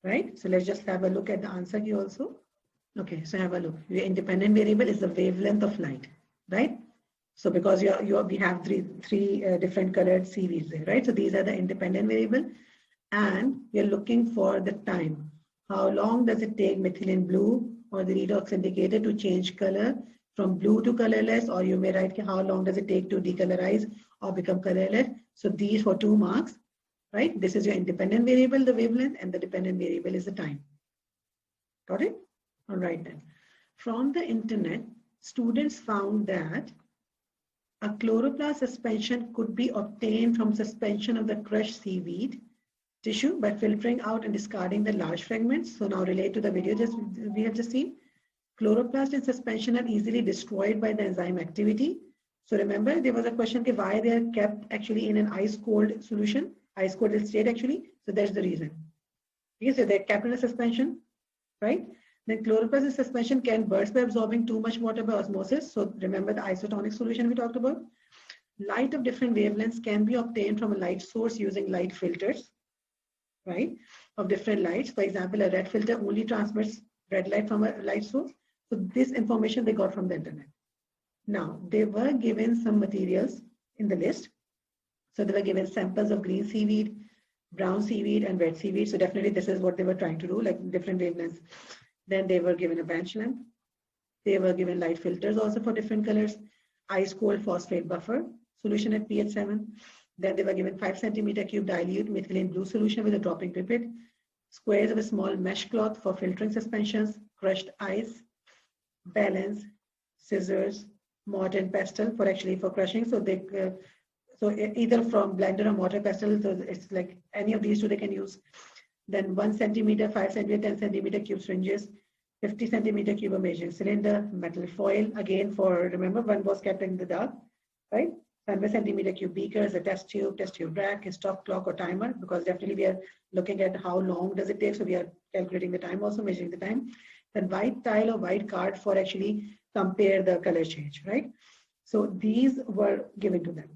Speaker 1: right? So let's just have a look at the answer here also. Okay, so have a look. The independent variable is the wavelength of light, right? So because we have three different colored seaweeds there, right? So these are the independent variable, and we are looking for the time. How long does it take methylene blue or the redox indicator to change color from blue to colorless, or you may write how long does it take to decolorize or become colorless. So these for 2 marks, right? This is your independent variable, the wavelength, and the dependent variable is the time. Got it? All right then. From the internet, students found that a chloroplast suspension could be obtained from suspension of the crushed seaweed tissue by filtering out and discarding the large fragments. So now relate to the video we have just seen. Chloroplasts in suspension are easily destroyed by the enzyme activity. So remember, there was a question why they are kept actually in an ice cold solution, ice cold state actually. So that's the reason. Okay, so they're kept in a suspension, right? Then chloroplast in suspension can burst by absorbing too much water by osmosis. So remember the isotonic solution we talked about. Light of different wavelengths can be obtained from a light source using light filters, right? Of different lights. For example, a red filter only transmits red light from a light source. So this information they got from the internet. Now, they were given some materials in the list. So they were given samples of green seaweed, brown seaweed, and red seaweed. So definitely this is what they were trying to do, like different wavelengths. Then they were given a bench length. They were given light filters also for different colors, ice cold phosphate buffer solution at pH 7. Then they were given 5 centimeter cube dilute methylene blue solution with a dropping pipette, squares of a small mesh cloth for filtering suspensions, crushed ice, balance, scissors, mortar and pestle for crushing. So they so either from blender or mortar pestle, so it's like any of these two they can use. Then 1 centimeter, 5 centimeter, 10 centimeter cube syringes, 50 centimeter cube of measuring cylinder, metal foil, again for, remember, one was kept in the dark, right? 100 centimeter cube beakers, a test tube rack, a stop clock or timer, because definitely we are looking at how long does it take. So we are calculating the time also, measuring the time. Then white tile or white card for actually compare the color change, right? So these were given to them.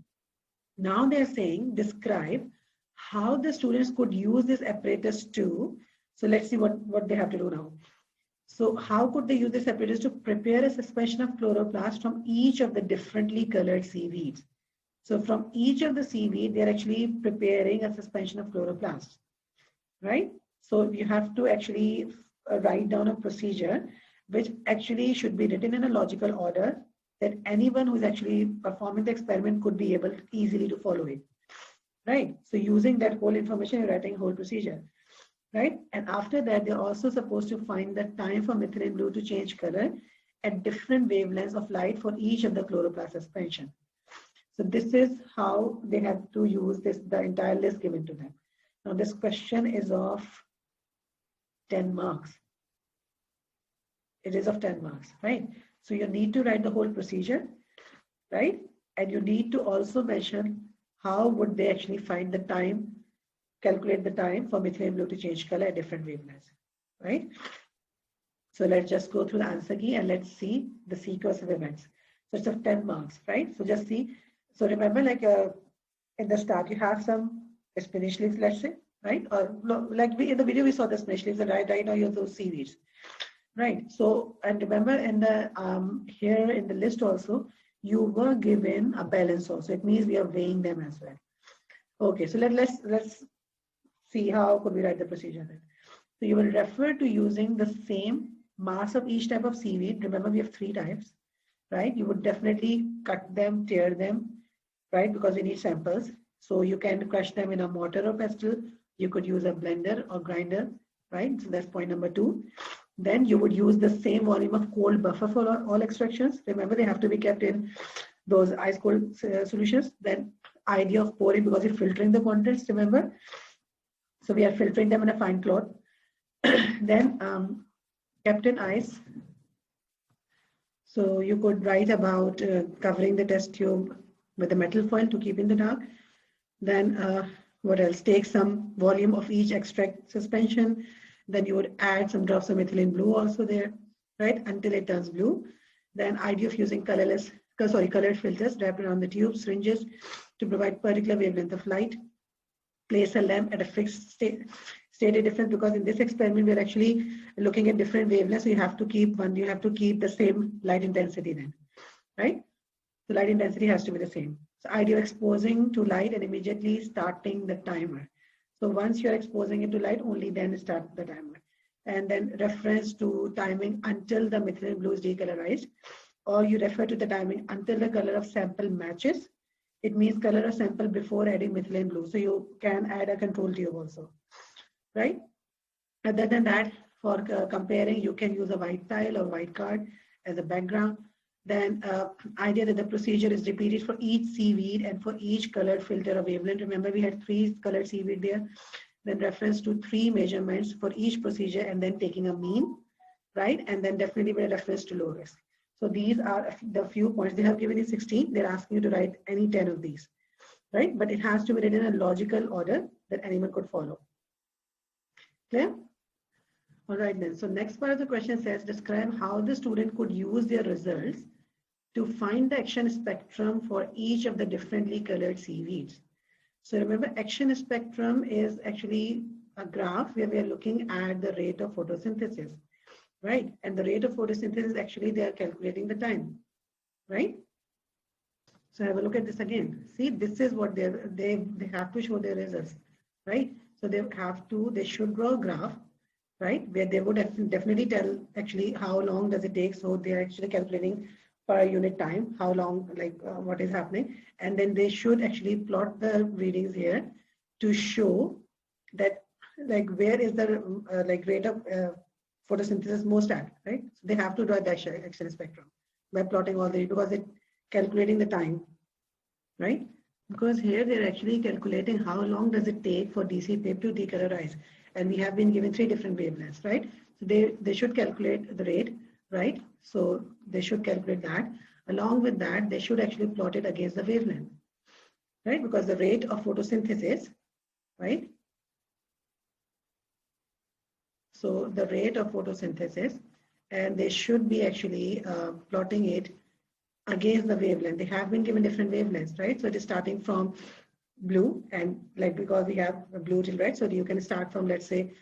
Speaker 1: Now they're saying, describe how the students could use this apparatus to, so let's see what they have to do now. So how could they use this apparatus to prepare a suspension of chloroplast from each of the differently colored seaweeds? So from each of the seaweed, they're actually preparing a suspension of chloroplast, right? So you have to actually write down a procedure which actually should be written in a logical order that anyone who is actually performing the experiment could be able easily to follow it. Right. So using that whole information, you're writing a whole procedure, right? And after that, they're also supposed to find the time for methylene blue to change color at different wavelengths of light for each of the chloroplast suspension. So this is how they have to use the entire list given to them. Now this question is of 10 marks. It is of 10 marks, right? So you need to write the whole procedure, right? And you need to also mention how would they actually find the time, calculate the time for methylene blue to change color at different wavelengths, right? So let's just go through the answer key and let's see the sequence of events. So it's of 10 marks, right? So just see. So remember, like in the start, you have some spinach leaves, let's say, right? Or like in the video, we saw the spinach leaves, and right now you have those seaweeds, right? So, and remember in the here in the list also, you were given a balance also. It means we are weighing them as well. Okay, so let's see how could we write the procedure then. So you will refer to using the same mass of each type of seaweed. Remember, we have 3 types, right? You would definitely cut them, tear them, right? Because we need samples. So you can crush them in a mortar or pestle. You could use a blender or grinder, right? So that's point number 2. Then you would use the same volume of cold buffer for all extractions. Remember, they have to be kept in those ice cold solutions. Then idea of pouring, because you're filtering the contents, remember? So we are filtering them in a fine cloth. Then kept in ice. So you could write about covering the test tube with a metal foil to keep in the dark. Then what else? Take some volume of each extract suspension. Then you would add some drops of methylene blue also there, right? Until it turns blue. Then idea of using colored filters wrapped around the tube, syringes to provide particular wavelength of light. Place a lamp at a fixed stated difference, because in this experiment we're actually looking at different wavelengths. So you have to keep the same light intensity then, right? The light intensity has to be the same. So idea of exposing to light and immediately starting the timer. So once you're exposing it to light, only then start the timer. And then reference to timing until the methylene blue is decolorized, or you refer to the timing until the color of sample matches. It means color of sample before adding methylene blue. So you can add a control tube also, right? Other than that, for comparing, you can use a white tile or white card as a background. Then idea that the procedure is repeated for each seaweed and for each colored filter of wavelength. Remember, we had 3 colored seaweed there. Then reference to 3 measurements for each procedure, and then taking a mean, right? And then definitely with a reference to low risk. So these are the few points. They have given you 16. They're asking you to write any 10 of these, right? But it has to be written in a logical order that anyone could follow. Clear? All right then. So next part of the question says, describe how the student could use their results to find the action spectrum for each of the differently colored seaweeds. So remember, action spectrum is actually a graph where we are looking at the rate of photosynthesis, right? And the rate of photosynthesis, actually, they are calculating the time, right? So have a look at this again. See, this is what they have to show their results, right? So they should draw a graph, right? Where they would definitely tell actually how long does it take. So they're actually calculating per unit time, how long, what is happening. And then they should actually plot the readings here to show that where is the rate of photosynthesis most at, right? So they have to draw the action spectrum by plotting all the, because it's calculating the time, right? Because here they're actually calculating how long does it take for DC tape to decolorize. And we have been given 3 different wavelengths, right? So they should calculate the rate, right? So they should calculate that. Along with that, they should actually plot it against the wavelength, right? Because the rate of photosynthesis, right? So the rate of photosynthesis, and they should be actually plotting it against the wavelength. They have been given different wavelengths, right? So it is starting from blue, and because we have blue till red, so you can start from, let's say,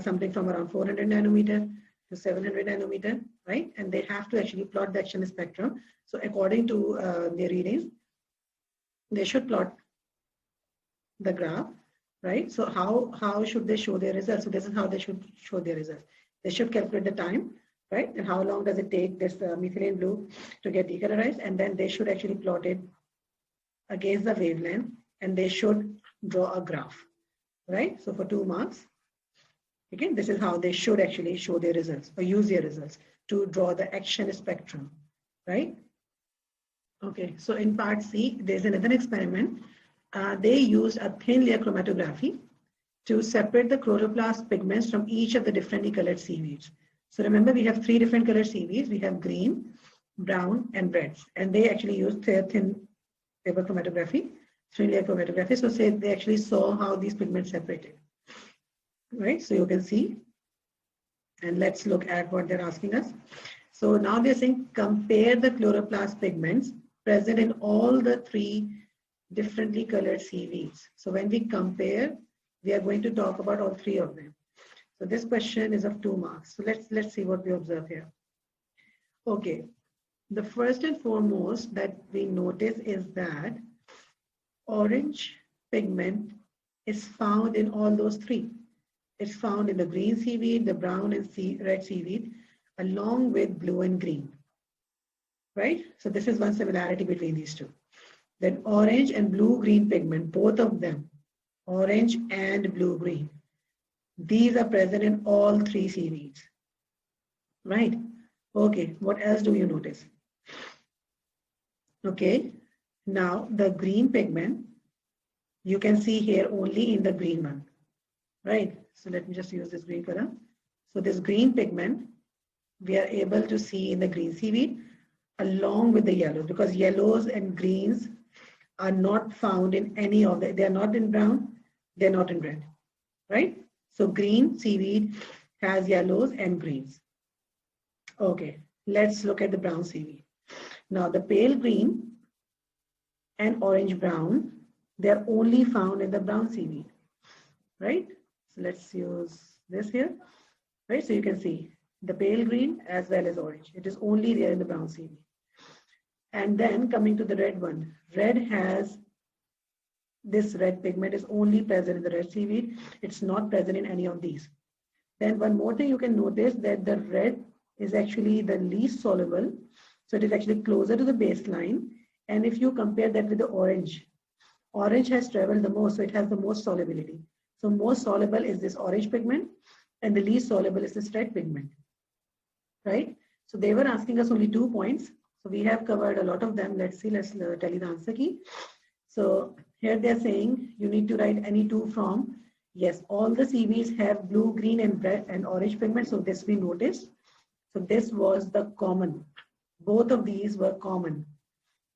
Speaker 1: something from around 400 nanometer to 700 nanometer, right? And they have to actually plot the action spectrum. So according to their readings, they should plot the graph, right? So how should they show their results? So this is how they should show their results. They should calculate the time, right? And how long does it take this methylene blue to get decolorized? And then they should actually plot it against the wavelength, and they should draw a graph, right? So for 2 marks, again, this is how they should actually show their results or use their results to draw the action spectrum, right? Okay, so in part C, there's another experiment. They used a thin layer chromatography to separate the chloroplast pigments from each of the differently colored seaweeds. So remember, we have 3 different colored seaweeds. We have green, brown, and reds. And they actually used thin paper chromatography, thin layer chromatography. So say they actually saw how these pigments separated, right? So you can see, and let's look at what they're asking us. So now they're saying compare the chloroplast pigments present in all the 3 differently colored seaweeds. So when we compare, we are going to talk about all 3 of them. So this question is of 2 marks. So let's see what we observe here. Okay, the first and foremost that we notice is that orange pigment is found in all those three. It's found in the green seaweed, the brown and red seaweed, along with blue and green, right? So this is one similarity between these two. Then orange and blue-green pigment, both of them, orange and blue-green, these are present in all three seaweeds, right? Okay, what else do you notice? Okay, now the green pigment, you can see here only in the green one, right? So let me just use this green color. So this green pigment, we are able to see in the green seaweed along with the yellows, because yellows and greens are not found in any of the, they are not in brown, they're not in red, right? So green seaweed has yellows and greens. Okay, let's look at the brown seaweed. Now the pale green and orange brown, they're only found in the brown seaweed, right? So let's use this here, right? So you can see the pale green as well as orange. It is only there in the brown seaweed. And then coming to the red one, red has, this red pigment is only present in the red seaweed. It's not present in any of these. Then one more thing you can notice that the red is actually the least soluble. So it is actually closer to the baseline. And if you compare that with the orange, orange has traveled the most, so it has the most solubility. So most soluble is this orange pigment and the least soluble is this red pigment, right? So they were asking us only 2 points. So we have covered a lot of them. Let's see, let's tell you the answer key. So here they're saying you need to write any two from, yes, all the seaweeds have blue, green and red and orange pigment. So this we noticed. So this was the common. Both of these were common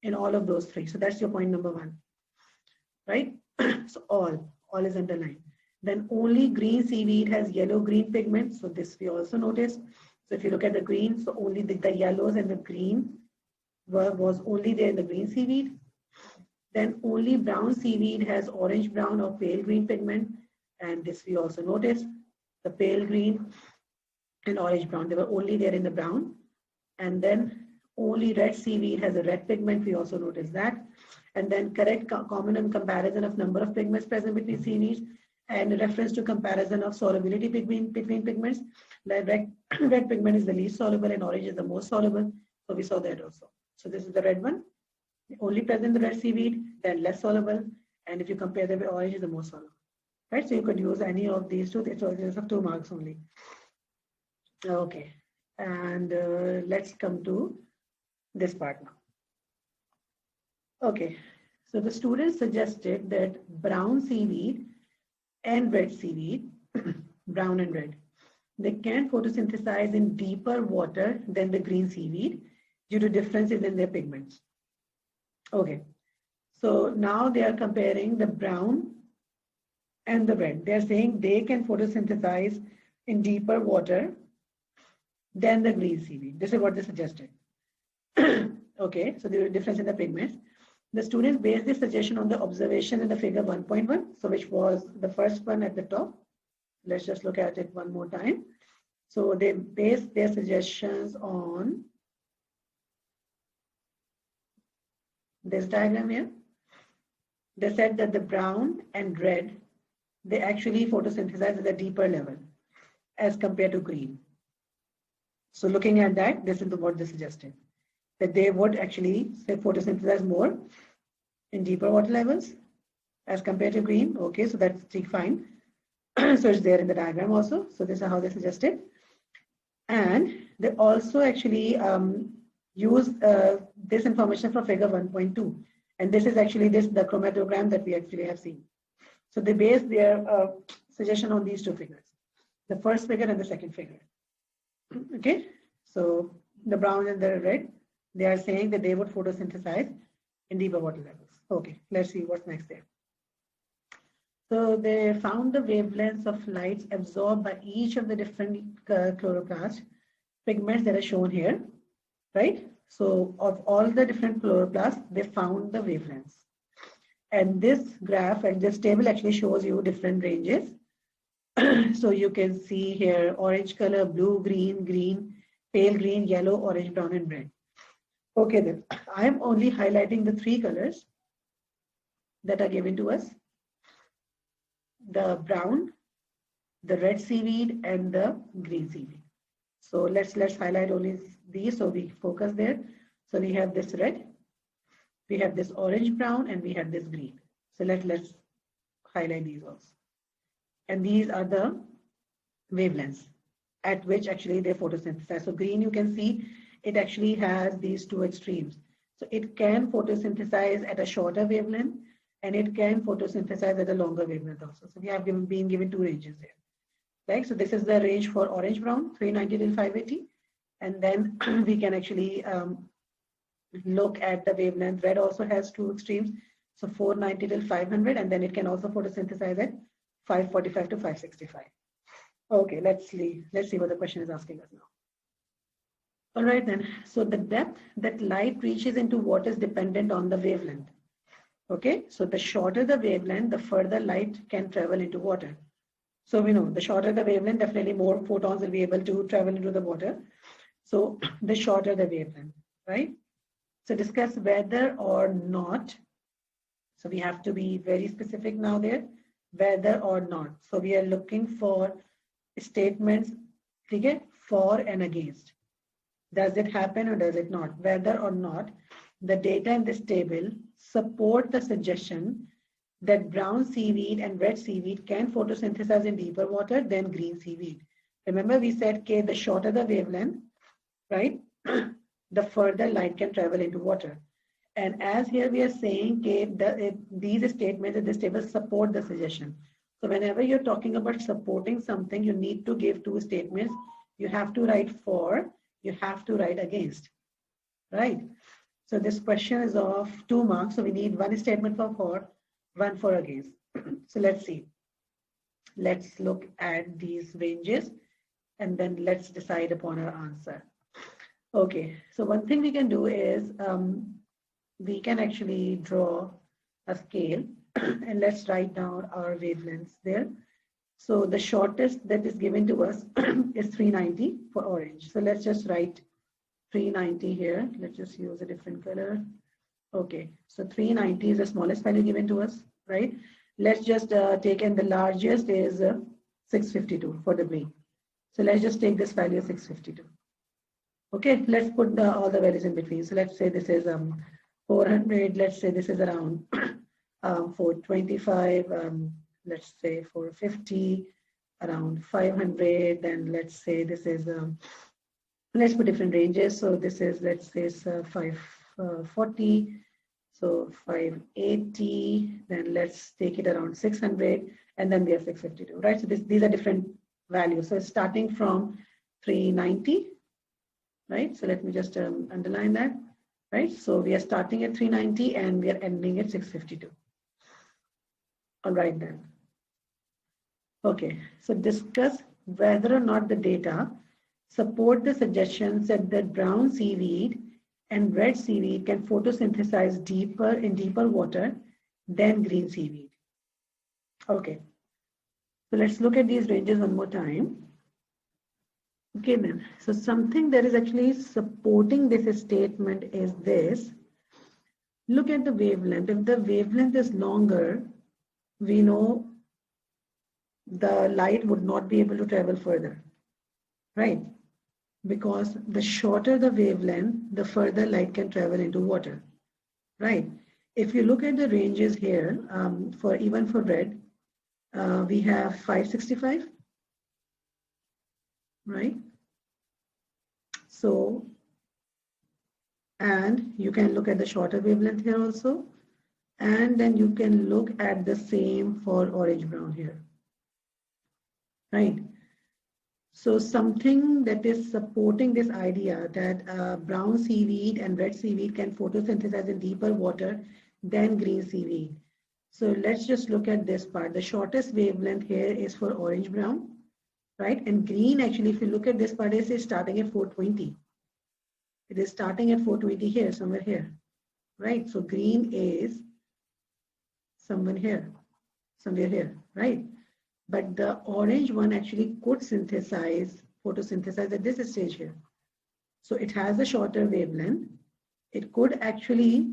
Speaker 1: in all of those three. So that's your point number 1, right? So all is underlined. Then only green seaweed has yellow-green pigment. So this we also noticed. So if you look at the green, so only the yellows and the green was only there in the green seaweed. Then only brown seaweed has orange brown or pale green pigment. And this we also noticed. The pale green and orange brown, they were only there in the brown. And then only red seaweed has a red pigment. We also noticed that. And then correct common and comparison of number of pigments present between seaweeds and reference to comparison of solubility between pigments. Like red pigment is the least soluble and orange is the most soluble. So we saw that also. So this is the red one, only present in the red seaweed, then less soluble. And if you compare them with orange is the most soluble, right? So you could use any of these two. It's just of 2 marks only. Okay, and let's come to this part now. Okay, so the students suggested that brown seaweed and red seaweed, brown and red, they can photosynthesize in deeper water than the green seaweed due to differences in their pigments. Okay, so now they are comparing the brown and the red. They are saying they can photosynthesize in deeper water than the green seaweed. This is what they suggested. Okay, so there is a difference in the pigments. The students based this suggestion on the observation in the figure 1.1, so which was the first one at the top. Let's just look at it one more time. So they based their suggestions on this diagram here. They said that the brown and red, they actually photosynthesize at a deeper level as compared to green. So looking at that, this is what they suggested, that they would actually say photosynthesize more in deeper water levels as compared to green. Okay, so that's fine. So it's there in the diagram also. So this is how they suggested. And they also actually use this information from figure 1.2. And this is actually the chromatogram that we actually have seen. So they base their suggestion on these 2 figures, the first figure and the second figure. Okay, so the brown and the red, they are saying that they would photosynthesize in deeper water levels. Okay, let's see what's next there. So they found the wavelengths of light absorbed by each of the different chloroplast pigments that are shown here, right? So of all the different chloroplasts, they found the wavelengths. And this graph and this table actually shows you different ranges. So you can see here orange color, blue, green, green, pale green, yellow, orange, brown, and red. Okay, then I'm only highlighting the three colors that are given to us: the brown, the red seaweed, and the green seaweed. So let's highlight only these, so we focus there. So we have this red, we have this orange brown, and we have this green. So let's highlight these also. And these are the wavelengths at which actually they photosynthesize. So green, you can see it actually has these two extremes. So it can photosynthesize at a shorter wavelength, and it can photosynthesize at a longer wavelength also. So we have been given two ranges here. Right? So this is the range for orange brown, 390 till 580. And then we can actually look at the wavelength. Red also has two extremes, so 490 till 500, and then it can also photosynthesize at 545 to 565. Okay, let's see what the question is asking us now. All right then, so the depth that light reaches into water is dependent on the wavelength. Okay, so the shorter the wavelength, the further light can travel into water. So we know the shorter the wavelength, definitely more photons will be able to travel into the water. So the shorter the wavelength, right? So discuss whether or not. So we have to be very specific now there, whether or not. So we are looking for statements, okay, for and against. Does it happen or does it not? Whether or not the data in this table support the suggestion that brown seaweed and red seaweed can photosynthesize in deeper water than green seaweed. Remember we said, okay, the shorter the wavelength, right, the further light can travel into water. And as here we are saying, okay, these statements in this table support the suggestion. So whenever you're talking about supporting something, you need to give two statements. You have to write for, you have to write against, right? So this question is of 2 marks. So we need one statement for, one for against. So let's see. Let's look at these ranges and then let's decide upon our answer. Okay, so one thing we can do is we can actually draw a scale and let's write down our wavelengths there. So the shortest that is given to us is 390 for orange. So let's just write 390 here. Let's just use a different color. Okay, so 390 is the smallest value given to us, right? Let's just take, and the largest is 652 for the green. So let's just take this value 652. Okay, let's put all the values in between. So let's say this is 400. Let's say this is around 425. Let's say 450, around 500. Then let's say this is let's put different ranges. So this is, let's say, 540. So 580. Then let's take it around 600, and then we have 652. Right. So these are different values. So it's starting from 390. Right. So let me just underline that. Right. So we are starting at 390 and we are ending at 652. All right then. Okay. So discuss whether or not the data support the suggestions that the brown seaweed and red seaweed can photosynthesize in deeper water than green seaweed. Okay. So let's look at these ranges one more time. Okay then, so something that is actually supporting this statement is this. Look at the wavelength. If the wavelength is longer, we know the light would not be able to travel further, right? Because the shorter the wavelength, the further light can travel into water, right? If you look at the ranges here, even for red, we have 565. Right? So, and you can look at the shorter wavelength here also, and then you can look at the same for orange brown here, right? So something that is supporting this idea that brown seaweed and red seaweed can photosynthesize in deeper water than green seaweed. So let's just look at this part. The shortest wavelength here is for orange brown. Right? And green, actually, if you look at this part, is starting at 420. It is starting at 420 here, somewhere here, right? So green is somewhere here, right? But the orange one actually could photosynthesize at this stage here. So it has a shorter wavelength, it could actually,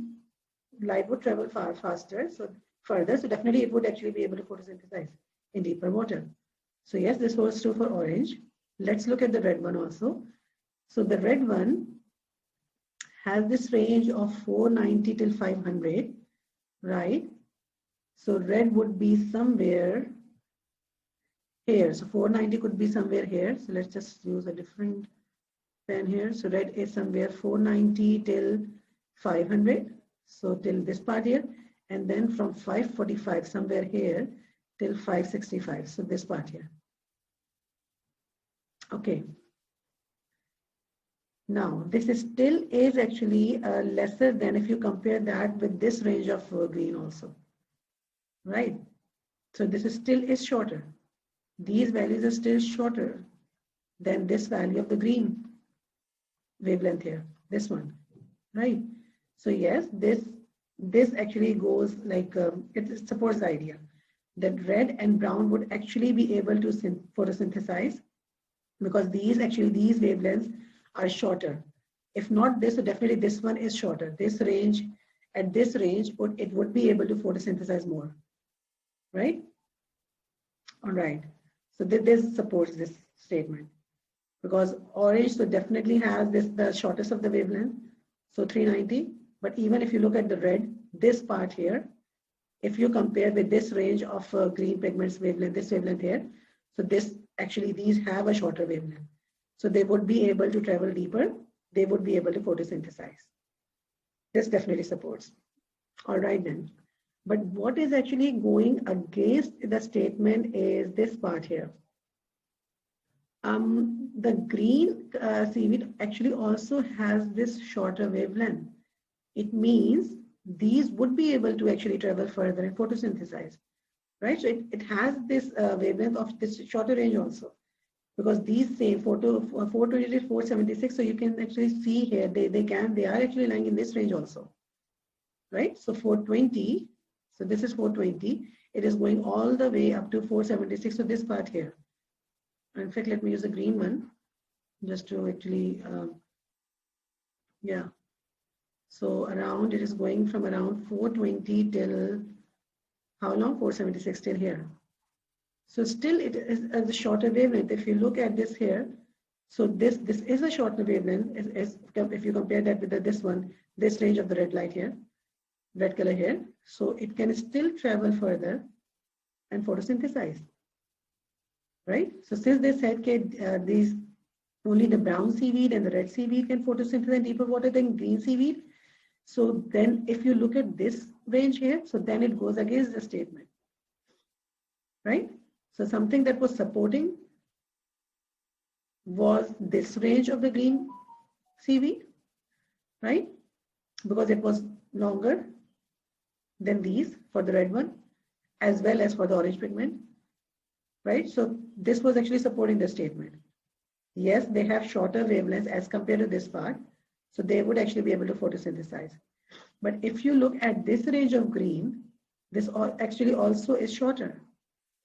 Speaker 1: light would travel far faster, so further, so definitely it would actually be able to photosynthesize in deeper water. So yes, this holds true for orange. Let's look at the red one also. So the red one has this range of 490 till 500, right? So red would be somewhere here. So 490 could be somewhere here. So let's just use a different pen here. So red is somewhere 490 till 500. So till this part here. And then from 545 somewhere here till 565. So this part here. Okay. Now, this is still is actually lesser than if you compare that with this range of green also, right? So this is still is shorter. These values are still shorter than this value of the green wavelength here, this one, right? So yes, this actually goes like, it supports the idea that red and brown would actually be able to photosynthesize because these wavelengths are shorter. If not this, so definitely this one is shorter. This range, at this range, it would be able to photosynthesize more, right? All right. So this supports this statement because orange so definitely has the shortest of the wavelength, so 390. But even if you look at the red, this part here, if you compare with this range of green pigments wavelength, this wavelength here, so this actually these have a shorter wavelength. So they would be able to travel deeper. They would be able to photosynthesize. This definitely supports. All right then. But what is actually going against the statement is this part here. The green seaweed actually also has this shorter wavelength. It means these would be able to actually travel further and photosynthesize, right? So it has this wavelength of this shorter range also. Because these same 420 to 476, so you can actually see here they are actually lying in this range also, right? So 420, so this is 420, it is going all the way up to 476. So this part here, in fact, let me use the green one just to actually, yeah. So around it is going from around 420 till how long? 476 till here. So still it is a shorter wavelength. If you look at this here, so this is a shorter wavelength if you compare that with this one, this range of the red light here, red color here. So it can still travel further and photosynthesize, right? So since they said these only the brown seaweed and the red seaweed can photosynthesize in deeper water than green seaweed. So then if you look at this range here, so then it goes against the statement, right? So something that was supporting was this range of the green seaweed, right? Because it was longer than these for the red one, as well as for the orange pigment, right? So this was actually supporting the statement. Yes, they have shorter wavelengths as compared to this part, so they would actually be able to photosynthesize. But if you look at this range of green, this actually also is shorter.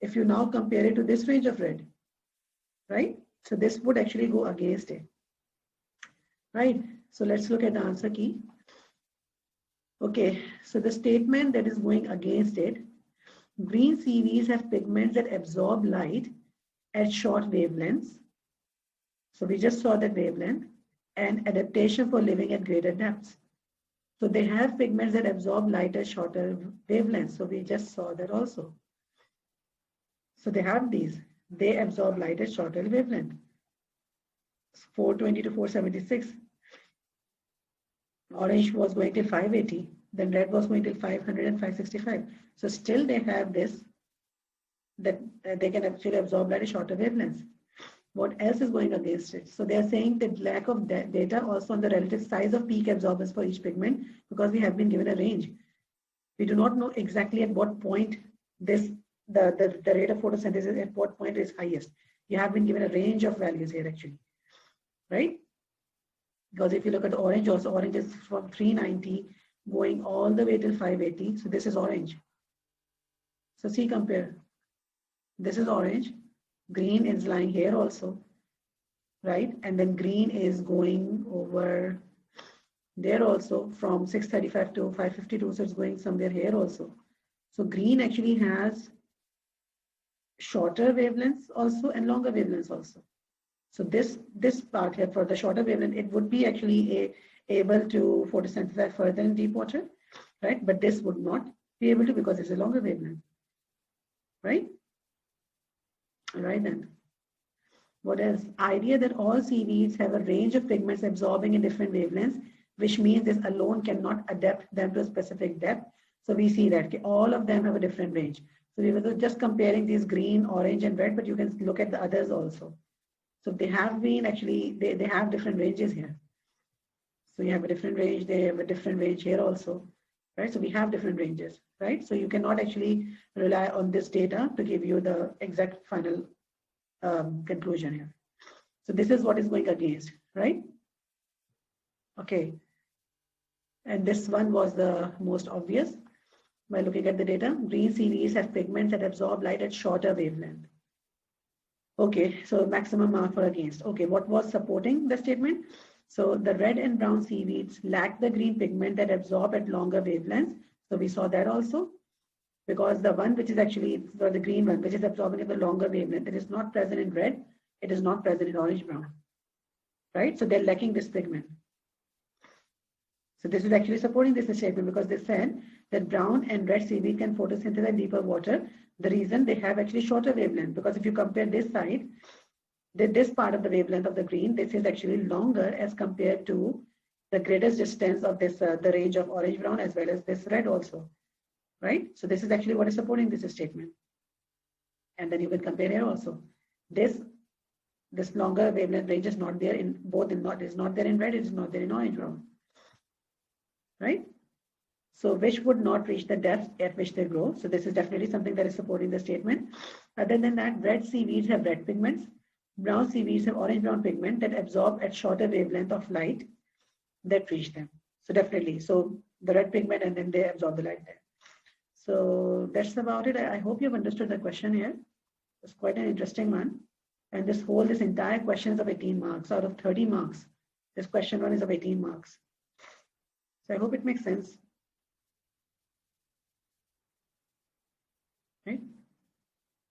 Speaker 1: If you now compare it to this range of red, right? So this would actually go against it, right? So let's look at the answer key. Okay, so the statement that is going against it, green seaweeds have pigments that absorb light at short wavelengths. So we just saw that wavelength and adaptation for living at greater depths. So they have pigments that absorb light at shorter wavelengths. So we just saw that also. So they have these. They absorb light at shorter wavelength. 420 to 476. Orange was going till 580. Then red was going till 500 and 565. So still they have this, that they can actually absorb light at shorter wavelengths. What else is going against it? So they are saying that lack of data also on the relative size of peak absorbance for each pigment, because we have been given a range. We do not know exactly at what point the rate of photosynthesis at what point is highest. You have been given a range of values here actually, right? Because if you look at the orange also, orange is from 390 going all the way till 580. So this is orange. So see, compare. This is orange. Green is lying here also, right? And then green is going over there also from 635 to 552, so it's going somewhere here also. So green actually has shorter wavelengths also and longer wavelengths also. So this part here for the shorter wavelength, it would be actually able to photosynthesize further in deep water, right? But this would not be able to because it's a longer wavelength, right? All right then. What else? Idea that all seaweeds have a range of pigments absorbing in different wavelengths, which means this alone cannot adapt them to a specific depth. So we see that all of them have a different range. So we were just comparing these green, orange, and red, but you can look at the others also. So they have been actually, they have different ranges here. So you have a different range, they have a different range here also, right? So we have different ranges, right? So you cannot actually rely on this data to give you the exact final conclusion here. So this is what is going against, right? Okay. And this one was the most obvious. By looking at the data, green seaweeds have pigments that absorb light at shorter wavelength. Okay, so maximum mark for against. Okay, what was supporting the statement? So the red and brown seaweeds lack the green pigment that absorb at longer wavelengths. So we saw that also, because the one which is actually for the green one, which is absorbing at the longer wavelength, it is not present in red, it is not present in orange brown, right? So they're lacking this pigment. So this is actually supporting this statement because they said that brown and red seaweed can photosynthesize in deeper water. The reason they have actually shorter wavelength, because if you compare this side, this part of the wavelength of the green, this is actually longer as compared to the greatest distance of this, the range of orange brown as well as this red also, right? So this is actually what is supporting this statement. And then you can compare here also. This longer wavelength range is not there in both, is not there in red, it is not there in orange brown, right? So which would not reach the depth at which they grow. So this is definitely something that is supporting the statement. Other than that, red seaweeds have red pigments. Brown seaweeds have orange-brown pigment that absorb at shorter wavelength of light that reach them. So definitely, so the red pigment and then they absorb the light there. So that's about it. I hope you've understood the question here. It's quite an interesting one. And this entire question is of 18 marks out of 30 marks. This question one is of 18 marks. So I hope it makes sense. Right?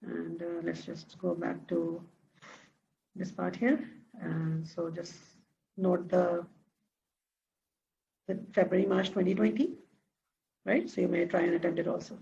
Speaker 1: And let's just go back to this part here. And so just note the February, March 2020, right? So you may try and attempt it also.